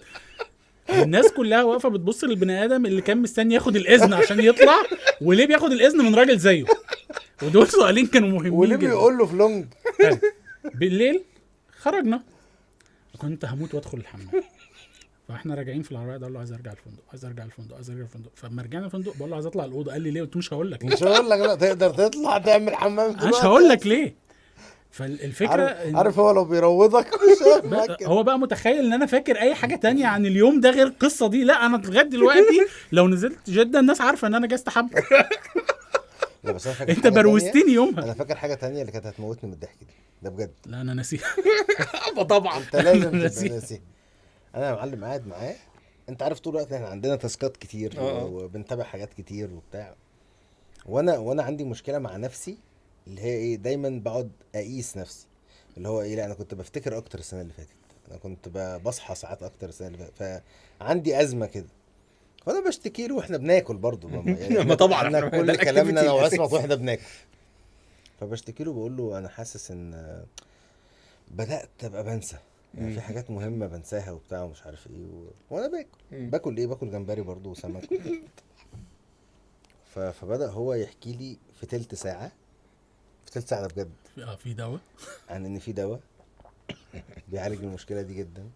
الناس كلها واقفه بتبص للبني ادم اللي كان مستني ياخد الاذن عشان يطلع، وليه بياخد الاذن من راجل زيه؟ ودول سؤالين كانوا مهمين جدا. وليه بيقول له فلونج؟ بالليل خرجنا، كنت هموت وادخل الحمام، فاحنا راجعين في العربيه، قال له عايز ارجع الفندق. فلما رجعنا الفندق بقول له عايز اطلع الاوضه، قال لي ليه؟ قلت مش هقول لك لا تقدر تطلع تعمل حمام دلوقتي، مش هقول لك ليه. فالفكره عارف هو لو بيروضك هو بقى متخيل ان انا فاكر اي حاجه تانية عن اليوم ده غير القصه دي. لا انا لغايه دلوقتي لو نزلت جده الناس عارفه ان انا جاي استحمى. لا بس انا فاكر انت بروزتني يومها. انا فاكر حاجه تانية اللي كانت هتموتني من الضحك دي، ده بجد. لا انا ناسيها. طبعا انت لازم تبقى ناسي. انا يا معلم قاعد معاه، انت عارف طول الوقت احنا عندنا تاسكات كتير وبنتابع حاجات كتير وبتاع، وانا عندي مشكله مع نفسي اللي هي ايه، دايما بقعد اقيس نفسي اللي هو ايه، لا انا كنت بفتكر اكتر السنه اللي فاتت، انا كنت بصحى ساعات اكتر السنه اللي فاتت، فعندي ازمه كده. وانا بشتكي له واحنا بناكل برضه يعني ما طبعا احنا كل كلامنا انا وعصمت واحنا بناكل، فبشتكي له بقول له انا حاسس ان بدات ابقى بنسى، يعني في حاجات مهمه بنساها وبتاع ومش عارف ايه وانا باكل جمبري برضه وسمك. فبدا هو يحكي لي في تلت ساعه ده بجد في دواء عن ان في دواء بيعالج المشكله دي جدا.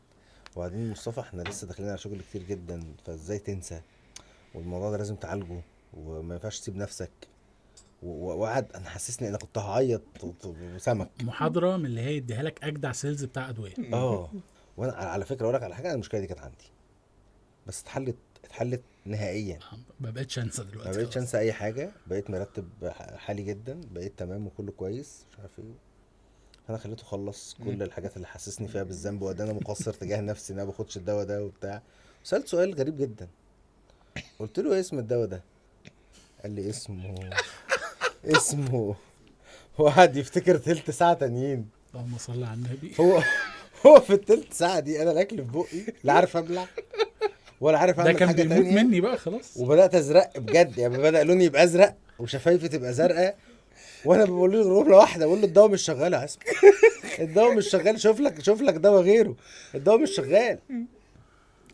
وبعدين مصطفى احنا لسه داخلين على شغل كتير جدا، فازاي تنسى، والموضوع ده لازم تعالجه وما ينفعش تسيب نفسك. وقعد انا حسسني انا كنت هعيط وسمك. محاضره من اللي هي يديها لك اجدع سيلز بتاع ادويه. وانا على فكره اقول لك على حاجه، انا المشكله دي كانت عندي بس اتحلت نهائيا. ما بقتش انسى دلوقتي، ما بقتش انسى اي حاجه، بقيت مرتب حالي جدا، بقيت تمام وكله كويس مش عارف ايه. فانا خليته خلص كل الحاجات اللي حسسني فيها بالذنب وده انا مقصر تجاه نفسي ان انا باخدش الدواء ده وبتاع. سألت سؤال غريب جدا، قلت له ايه اسم الدواء ده؟ قال لي اسمه هو قعد يفتكر تلت ساعه تانيين. اللهم صل على النبي. هو في التلت ساعه دي انا الاكل في بقي لا عارف ابلع ولا عارف اعمل حاجه تانية، ده كان بيموت مني بقى خلاص. وبدات ازرق بجد، يعني بدا لوني يبقى ازرق وشفايفي تبقى زرقاء، وانا بقول له جمله واحده، بقول له الدواء مش شغال يا عصام، الدواء مش شغال، شوف لك دواء غيره، الدواء مش شغال.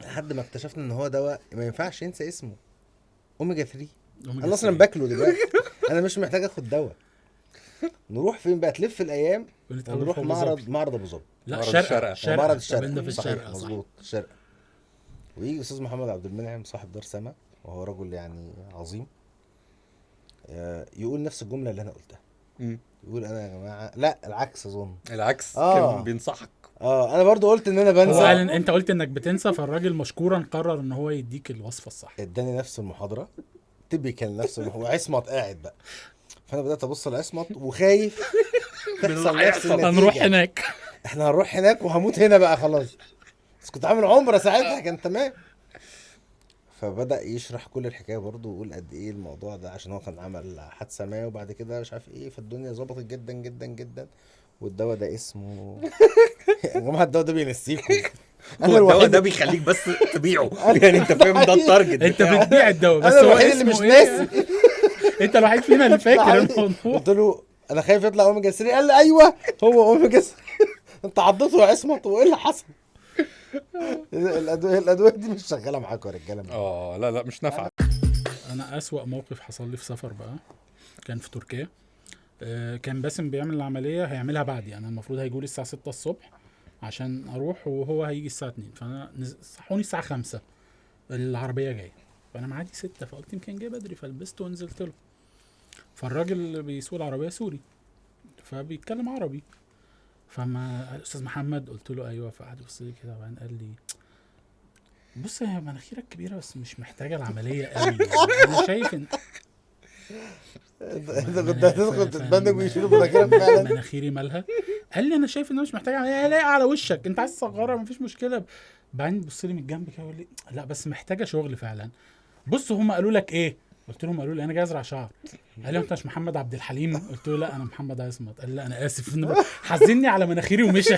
لحد ما اكتشفنا ان هو دواء ما ينفعش ينسى اسمه، اوميجا 3. انا اصلا باكله دلوقتي، انا مش محتاج اخد دواء. نروح فين بقى؟ تلف الايام ونروح معرض ابو ظبي. لا شرق معرض الشرق في الشرق مظبوط الشرق. ويجي استاذ محمد عبد المنعم صاحب دار سما وهو رجل يعني عظيم، يقول نفس الجمله اللي انا قلتها. يقول انا يا جماعه، لا العكس اظن العكس كان بينصحك. انا برضو قلت ان انا بنسى. انت قلت انك بتنسى، فالراجل مشكورا قرر ان هو يديك الوصفه الصح، اداني نفس المحاضره تبيكال نفس وعصمت قاعد بقى. فانا بدات ابص لعصمت وخايف تحصل نفس النتيجه، هنروح هناك، احنا هنروح هناك وهموت هنا بقى خلاص. بس كنت عامل عمره ساعتها كان تمام. فبدا يشرح كل الحكايه برضو ويقول قد ايه الموضوع ده، عشان هو كان عمل حادثه ما وبعد كده مش عارف ايه، فالدنيا ظبطت جدا جدا جدا. والدواء ده اسمه يا جماعه الدواء ده بينسيكم، الدواء ده بيخليك بس تبيعه. يعني انت فاهم ده التارجت، انت بتبيع الدواء بس هو الوحيد اللي مش ناسي. انت الوحيد فينا اللي فاكر الموضوع. قلت له انا خايف يطلع اوميجا 3، قال لي ايوه هو اوميجا 3. انت عضته يا عصمت وايه اللي حصل؟ الادويه دي مش شغاله معاكم يا رجاله. لا مش نافعه. انا اسوأ موقف حصل لي في سفر بقى كان في تركيا. كان باسم بيعمل العمليه، هيعملها بعدي، انا المفروض هيجولي الساعه 6 الصبح عشان اروح وهو هيجي الساعه 2. فانا صحوني الساعه 5 العربيه جايه، فانا معادي 6 فقلت يمكن جاي بدري، فلبست ونزلت له. فالراجل اللي بيسوق العربيه سوري فبيتكلم عربي، فما الاستاذ محمد قلت له ايوه، فقعد يبص لي كده وبعدين قال لي بص يا مناخيرك كبيره بس مش محتاجه العمليه قوي، انا شايف ان انت كنت هتدخل تتبنج ويشيلوا مناخيرك فعلا. مناخيري مالها؟ قال لي انا شايف ان انا مش محتاجه عمليه، لاقي على وشك انت عايز تصغرها مفيش مشكله. بعدين بص لي من الجنب كده ويقول لي لا بس محتاجه شغل فعلا. بص هم قالوا لك ايه؟ قلت لهم قالوا لي انا جاي ازرع شعر. قال لي انت مش محمد عبد الحليم؟ قلت له لا انا محمد عصمت. قال لي لا انا اسف، حزني على مناخيري ومشى.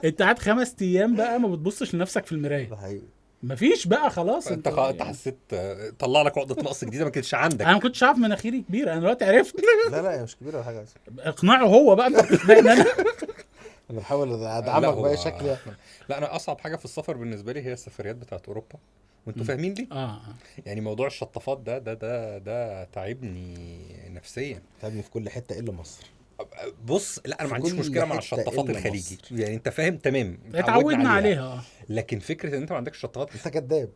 انت قاعد 5 ايام بقى ما بتبصش لنفسك في المرايه. ده حقيقي. مفيش بقى خلاص. انت حسيت طلع لك عقده نقص جديده ما كانتش عندك. انا ما كنتش عارف مناخيري كبيره، انا دلوقتي عرفت. لا هي مش كبيره ولا حاجه. اقنعه هو بقى، انت بتقنعني انا. انا بحاول ادعمك باي شكل. لا انا اصعب حاجه في السفر بالنسبه لي هي السفريات بتاعت اوروبا، وانتوا فاهمين ليه؟ يعني موضوع الشطافات ده تعبني نفسيا. تعبني في كل حته الا مصر. بص لا انا ما عنديش مشكله مع الشطافات الخليجي مصر. يعني انت فاهم تمام، اتعودنا عليها. لكن فكره ان انت ما عندكش شطافات انت كداب.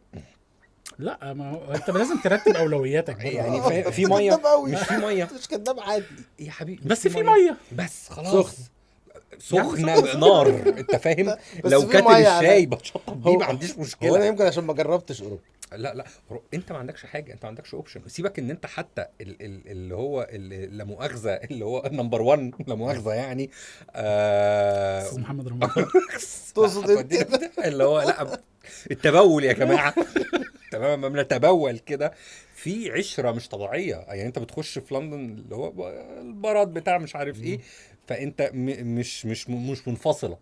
لا ما هو انت لازم ترتب اولوياتك يعني في ميه مش في ميه مش كداب عادي يا حبيبي، بس في ميه بس خلاص سخنه نار انت فاهم. لو كاتب الشاي بتشطب بيه ما عنديش مشكله. هو انا يمكن عشان ما جربتش اوروبا. لا انت ما عندكش حاجه، انت ما عندكش اوبشن. سيبك ان انت حتى اللي هو لا مؤاخذه اللي هو نمبر 1 لا مؤاخذه يعني استاذ محمد رمضان تقصد اللي هو لا التبول يا جماعه تمام ما بنتبول كده في عشره مش طبيعيه. يعني انت بتخش في لندن اللي هو البراد بتاع مش عارف ايه، فانت مش منفصله.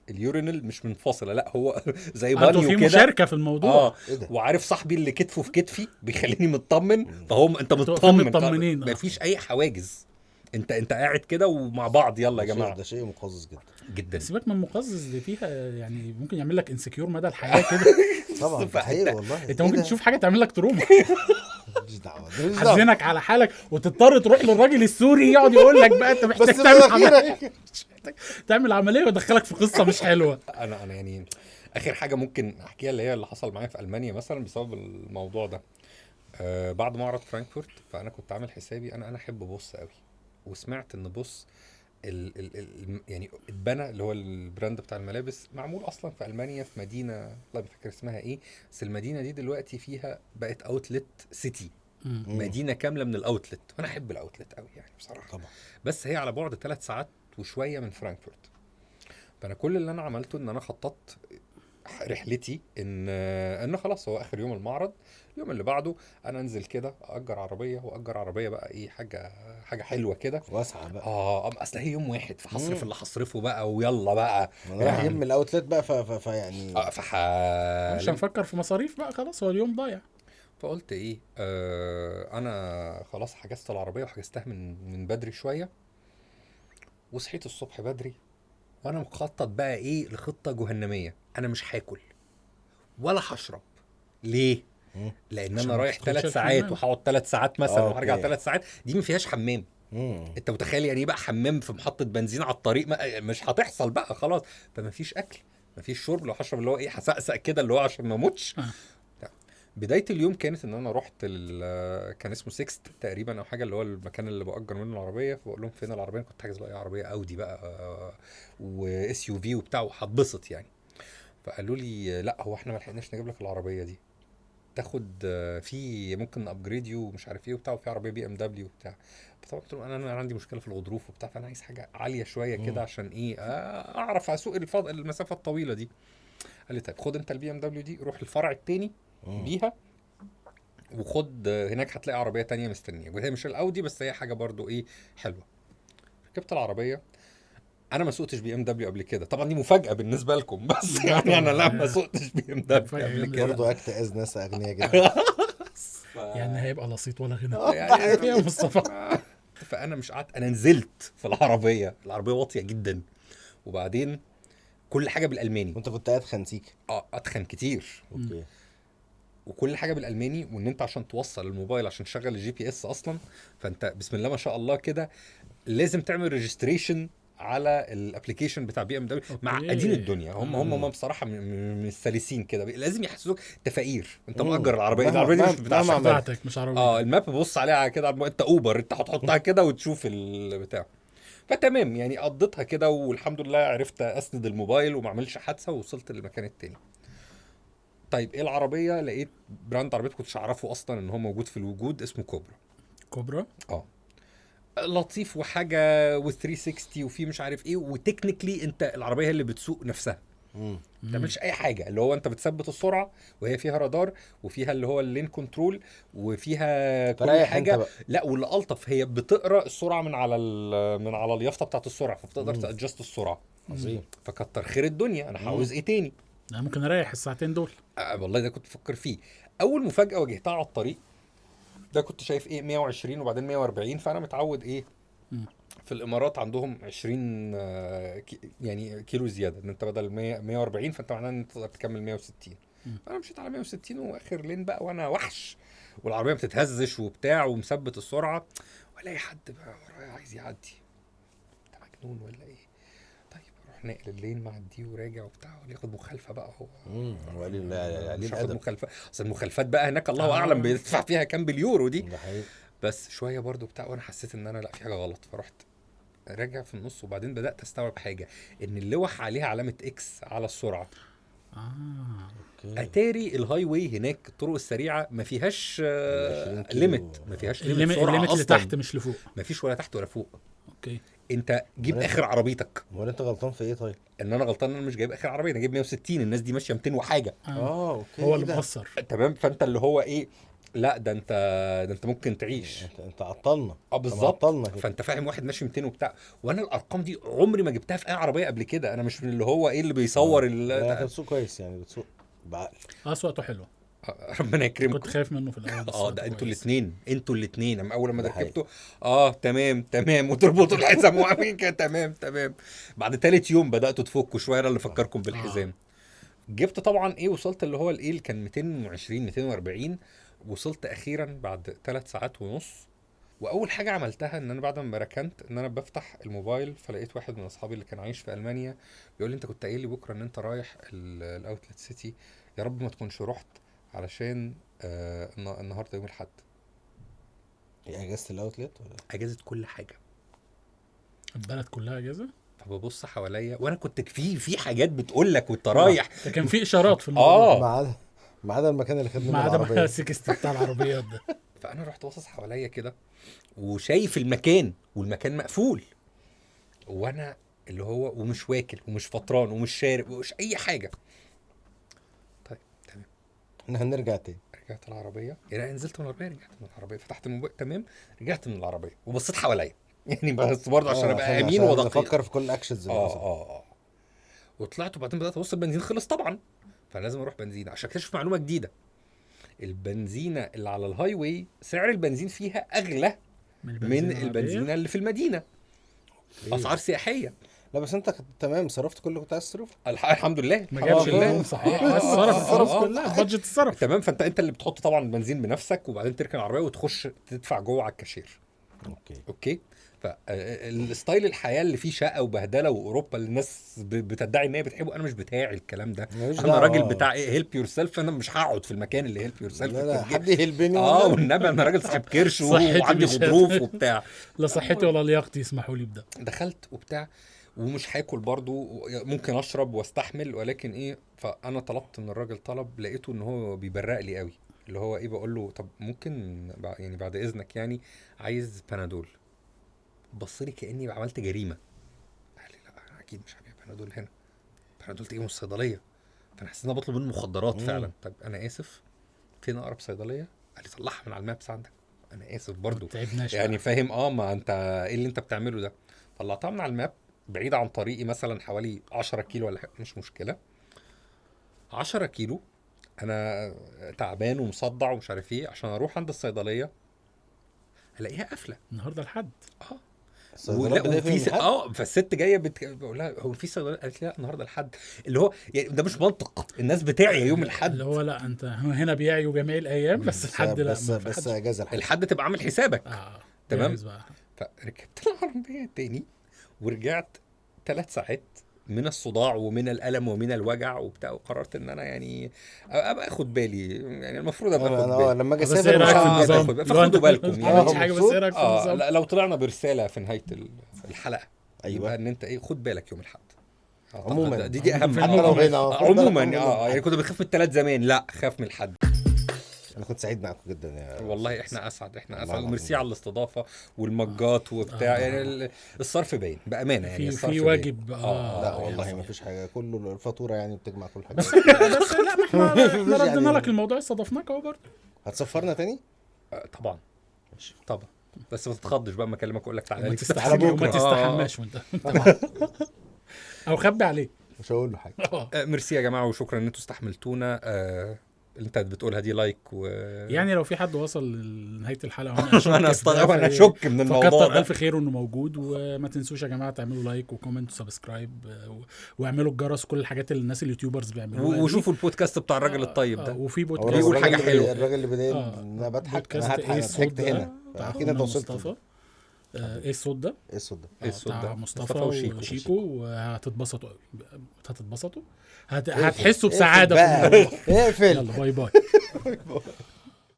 اليورينال مش منفصله، لا هو زي بانيو كده، في مشاركه في الموضوع. وعارف صاحبي اللي كتفه في كتفي بيخليني مطمن، فهو انت مطمن مفيش اي حواجز، انت قاعد كده ومع بعض يلا يا جماعه. ده شيء مقزز جدا. سيبك من المقزز اللي فيها، يعني ممكن يعمل لك انسكيور مدى الحياه كده. طبعا حقيقي والله. انت ممكن تشوف حاجه تعمل لك تروما، حزنك على حالك وتضطر تروح للراجل السوري يقعد يقول لك بقى انت محتاج تعمل عمليه ويدخلك في قصه مش حلوه. انا يعني اخر حاجه ممكن احكيها اللي هي اللي حصل معايا في المانيا مثلا بسبب الموضوع ده. بعد معرض فرانكفورت فانا كنت عامل حسابي انا احب بوس قوي، وسمعت ان بوس يعني اتبنى اللي هو البراند بتاع الملابس معمول اصلا في المانيا في مدينه الله ما فاكر اسمها ايه، بس المدينه دي دلوقتي فيها بقت اوتلت سيتي، مدينه كامله من الاوتلت، وانا احب الاوتلت قوي يعني بصراحه طبعا. بس هي على بعد 3 ساعات وشويه من فرانكفورت. فانا كل اللي انا عملته ان انا خططت رحلتي ان خلاص هو اخر يوم المعرض، اليوم اللي بعده انا انزل كده اجر عربيه بقى ايه حاجه حلوه كده واسعه بقى. اصل هي يوم واحد فهصرف اللي هصرفه بقى ويلا بقى انا رايح اجيب من الاوتلت بقى يعني مش هنفكر في مصاريف بقى خلاص، هو اليوم ضايع. فقلت ايه انا خلاص حجزت العربيه وحجزتها من بدري شويه، وصحيت الصبح بدري وانا مخطط بقى ايه لخطه جهنميه. انا مش هاكل ولا هشرب. ليه؟ لان انا رايح 3 ساعات وهقعد 3 ساعات مثلا وهرجع 3 ساعات، دي ما فيهاش حمام. انت متخيل يعني ايه بقى حمام في محطه بنزين على الطريق؟ مش هتحصل بقى خلاص. فما فيش اكل ما فيش شرب، لو هشرب اللي هو ايه هسقسق كده اللي هو عشان ما اموتش. بدايه اليوم كانت ان انا رحت كان اسمه 6 تقريبا او حاجه، اللي هو المكان اللي باجر منه العربيه. فبقول لهم فين العربيه؟ كنت حاجز بقى عربيه اودي بقى واس يو في وبتاع وهتبسط يعني. فقالوا لي لا هو احنا ما لحقناش نجيب لك العربيه دي، تاخد في ممكن ابجريد يو مش عارف ايه وبتاع، وفي عربيه بي ام دبليو وبتاع. فطبعا قلت له انا عندي مشكله في الغضروف وبتاع، فانا عايز حاجه عاليه شويه كده عشان ايه اعرف اسوق المسافه الطويله دي. قال لي طيب خد انت البي ام دبليو دي، روح الفرع الثاني بيها وخد هناك هتلاقي عربيه تانية مستنيه، وهي مش الاودي بس هي حاجه برضو ايه حلوه. ركبت العربيه. انا ما سوقتش بي ام دبليو قبل كده، طبعا دي مفاجاه بالنسبه لكم بس يعني انا لا ما سوقتش بي ام دبليو قبل كده برضو اكتئاز ناس اغنياء جدا يعني هيبقى لصيط ولا غنى يعني يا مصطفى. فانا مش قعدت، انا نزلت في العربيه واطيه جدا، وبعدين كل حاجه بالالماني. وانت كنت قاعد خنسيك؟ اتخن كتير. اوكي. وكل حاجه بالالماني، وان انت عشان توصل الموبايل عشان تشغل الجي بي اس اصلا، فانت بسم الله ما شاء الله كده لازم تعمل ريجستريشن على الابلكيشن بتاع بي ام دبليو. معقدين الدنيا هم بصراحه مش سلسين كده، لازم يحسسوك انت فقير، انت مأجر العربيه دي مش بتاعتك مش عربيه. الماب بص عليها كده انت اوبر، انت هتحطها كده وتشوف البتاع. فتمام يعني قضيتها كده والحمد لله عرفت اسند الموبايل وما اعملش حادثه ووصلت للمكان التاني. طيب ايه العربيه؟ لقيت براند عربيه كنتش اعرفه اصلا ان هو موجود في الوجود، اسمه كوبرا. لطيف وحاجه و360 وفي مش عارف ايه، وتكنيكلي انت العربيه اللي بتسوق نفسها ما تعملش اي حاجه، اللي هو انت بتثبت السرعه وهي فيها رادار وفيها اللي هو اللين كنترول وفيها كل حاجه. لا واللي الطف هي بتقرا السرعه من على اليافطه بتاعه السرعه، فبتقدر تادجست السرعه. عظيم. فكتر خير الدنيا، انا عاوز ايه تاني؟ انا ممكن اريح الساعتين دول. والله ده كنت بفكر فيه. اول مفاجاه واجهتها على الطريق ده كنت شايف ايه 120 وبعدين 140. فانا متعود ايه في الامارات عندهم 20 يعني كيلو زياده، ان انت بدل 140 فانت معناه ان انت تقدر تكمل 160. انا مشيت على 160 واخر لين بقى وانا وحش والعربيه بتتهزش وبتاع ومثبت السرعه، ولا اي حد بقى ورايا عايز يعدي، انت مجنون ولا ايه؟ طيب اروح ناقل اللين معديه وراجع وبتاع وياخد مخالفه بقى هو. وقال لي لا مش هاخد مخالفه، اصل المخالفات بقى هناك الله اعلم بيدفع فيها كام باليورو دي. بس شويه برضو بتاع، وانا حسيت ان انا لا في حاجه غلط، فرحت راجع في النص. وبعدين بدات استوعب حاجه، ان اللوح عليها علامه اكس على السرعه. اوكي. اتاري الهاي واي هناك الطرق السريعه ما فيهاش ليميت، ما فيهاش ليميت سرعه الليميت اللي اصلا، تحت مش لفوق. ما فيش ولا تحت ولا فوق. اوكي. انت جيب اخر عربيتك. امال انت غلطان في ايه طيب؟ ان انا غلطان ان انا مش جايب اخر عربيه، انا جايب 160. الناس دي ماشيه 200 وحاجه. اوكي. هو اللي مقصر. تمام. فانت اللي هو ايه، لا ده انت ممكن تعيش. انت عطلنا. بالظبط. فانت فاهم واحد ماشي 200 وبتاع، وانا الارقام دي عمري ما جبتها في اي عربيه قبل كده. انا مش من اللي هو ايه اللي بيصور لا بتسوق كويس يعني، بتسوق بعقل. سواقته حلوه. ربنا يكرمكم. كنت خايف منه في الاول. ده انتوا الاثنين اما اول ما ركبته تمام وتربطوا الحزام وعاملين كده تمام. بعد ثالث يوم بداتوا تفكوا شويه، انا اللي فكركم بالحزام. جبت طبعا ايه، وصلت اللي هو الايه اللي كان 220 240. وصلت اخيرا بعد 3 ساعات ونص. واول حاجه عملتها ان انا بعد ما ركنت ان انا بفتح الموبايل، فلقيت واحد من اصحابي اللي كان عايش في المانيا بيقول لي انت كنت قايل لي بكره ان انت رايح الاوتلت سيتي، يا رب ما تكونش رحت علشان النهارده يوم الاحد. هي اجازه الاوتلت ولا اجازه كل حاجه؟ البلد كلها اجازه. فببص حواليا وانا كنت في حاجات بتقول لك وانت رايح، كان في اشارات في الموضوع. ما عدا المكان اللي خدنا منه العربيه، ما عدا السكست بتاع العربيات ده. فانا رحت باصص حواليا كده وشايف المكان، والمكان مقفول، وانا اللي هو ومش واكل ومش فطران ومش شارب ومش اي حاجه. طيب تمام، احنا هنرجع تاني. رجعت العربيه، يعني نزلت من العربيه، رجعت من العربيه، فتحت الموبايل تمام، رجعت من العربيه وبصيت حواليا يعني بس برضه عشان ابقى امين ودقيق، افكر في كل اكشنز اللي وطلعت. وبعدين بدات ابص البنزين خلص طبعا، فلازم اروح بنزين عشان اكتشف معلومه جديده. البنزينه اللي على الهاي واي سعر البنزين فيها اغلى من البنزينه اللي في المدينه. اسعار سياحيه. لا بس انت تمام، صرفت كل اللي كنت عايز تصرفه الحمد لله. ما جابش الليل صحيح، بس صرف كلها البادجت الصرف تمام. فانت اللي بتحط طبعا البنزين بنفسك، وبعدين تركن العربيه وتخش تدفع جوه على الكاشير. اوكي. فالستايل الحياه اللي فيه شقه وبهدله واوروبا اللي الناس بتدعي ان هي بتحبه، انا مش بتاعي الكلام ده. انا راجل بتاع ايه، هيلب يور سيلف. انا مش هقعد في المكان اللي هيلب يور سيلف. لا حد يهلبني والنبي انا راجل صاحب كرش وعندي غضروف وبتاع. لا صحتي ولا لياقتي يسمحوا لي بده. دخلت وبتاع ومش هاكل برضو، ممكن اشرب واستحمل، ولكن ايه، فانا طلبت من الراجل طلب، لقيته ان هو بيبرق لي قوي، اللي هو ايه، بقول له طب ممكن يعني بعد اذنك يعني عايز بنادول. بصلي كاني عملت جريمه. قال لي لا انا اكيد مش هبيع بنادول هنا، بنادول تيجي من الصيدليه. فانا حسيت ان انا بطلب منه مخدرات فعلا. طب انا اسف، فين اقرب صيدليه؟ قال لي طلعها من على المابس عندك. انا اسف برضو يعني فاهم ما انت ايه اللي انت بتعمله ده. طلعتها من على الماب بعيد عن طريقي مثلا حوالي 10 كيلو ولا حاجه، مش مشكله 10 كيلو. انا تعبان ومصدع ومش عارف ايه، عشان اروح عند الصيدليه الاقيها قافله النهارده الحد. وفي فالست جايه بقول لها هو في صيدليه؟ قالت لي لا النهارده الحد. اللي هو يعني ده مش منطق، الناس بتاعي يوم الحد. اللي هو لا انت هنا بيعيوا جميع الايام بس الحد لا، بس اجازه الحد تبقى عامل حسابك. تمام. فركبت العربيه تاني ورجعت 3 ساعات من الصداع ومن الالم ومن الوجع وبتاع، وقررت ان انا يعني ابقى اخد بالي، يعني المفروض ابقى اخد بالي لما اجي اسافر فخدوا بالكم يعني حاجه. بس ايه رايك في النظام؟ لو طلعنا برساله في نهايه الحلقه ايوه ان انت ايه، خد بالك يوم الاحد عموما. دي اهم حاجه عموما. يعني كنت بخاف من 3 زمان، لا خاف من الحد. انا كنت سعيد معاكم جدا يا والله احنا اسعد وميرسي على الاستضافه والمجات وبتاع. يعني الصرف باين بامانه، يعني في واجب. لا والله ما فيش حاجه، كله الفاتوره يعني بتجمع كل حاجه. بس لا احنا ردنا لك الموضوع، استضفناك اهو برضه. هتسفرنا تاني؟ طبعا طبعا، بس ما تتخضش بقى اما اكلمك اقول لك تعالى ما تستحماش وانت او خبي عليه، مش هقول له حاجه. ميرسي يا جماعه وشكرا ان انتوا استحملتونا. اللي انت بتقولها دي لايك يعني لو في حد وصل لنهايه الحلقه انا استغرب، انا اشك من الموضوع فكتر ده. الف خير انه موجود. وما تنسوش يا جماعه تعملوا لايك وكومنت وسبسكرايب واعملوا الجرس، كل الحاجات اللي الناس اليوتيوبرز بيعملوها. وشوفوا البودكاست بتاع الراجل الطيب ده. وفي بودكاست بيقول حاجه حلوه. الراجل اللي بدايه ان انا بضحك، انا ضحكت هنا اكيد انت وصلت. ايه الصوت ده؟ ايه الصوت ده؟ بتاع مصطفى وشيكو. وهتتبسطوا قوي، هتتبسطوا، هتحسوا بسعاده في الموضوع. اقفل. يلا باي باي.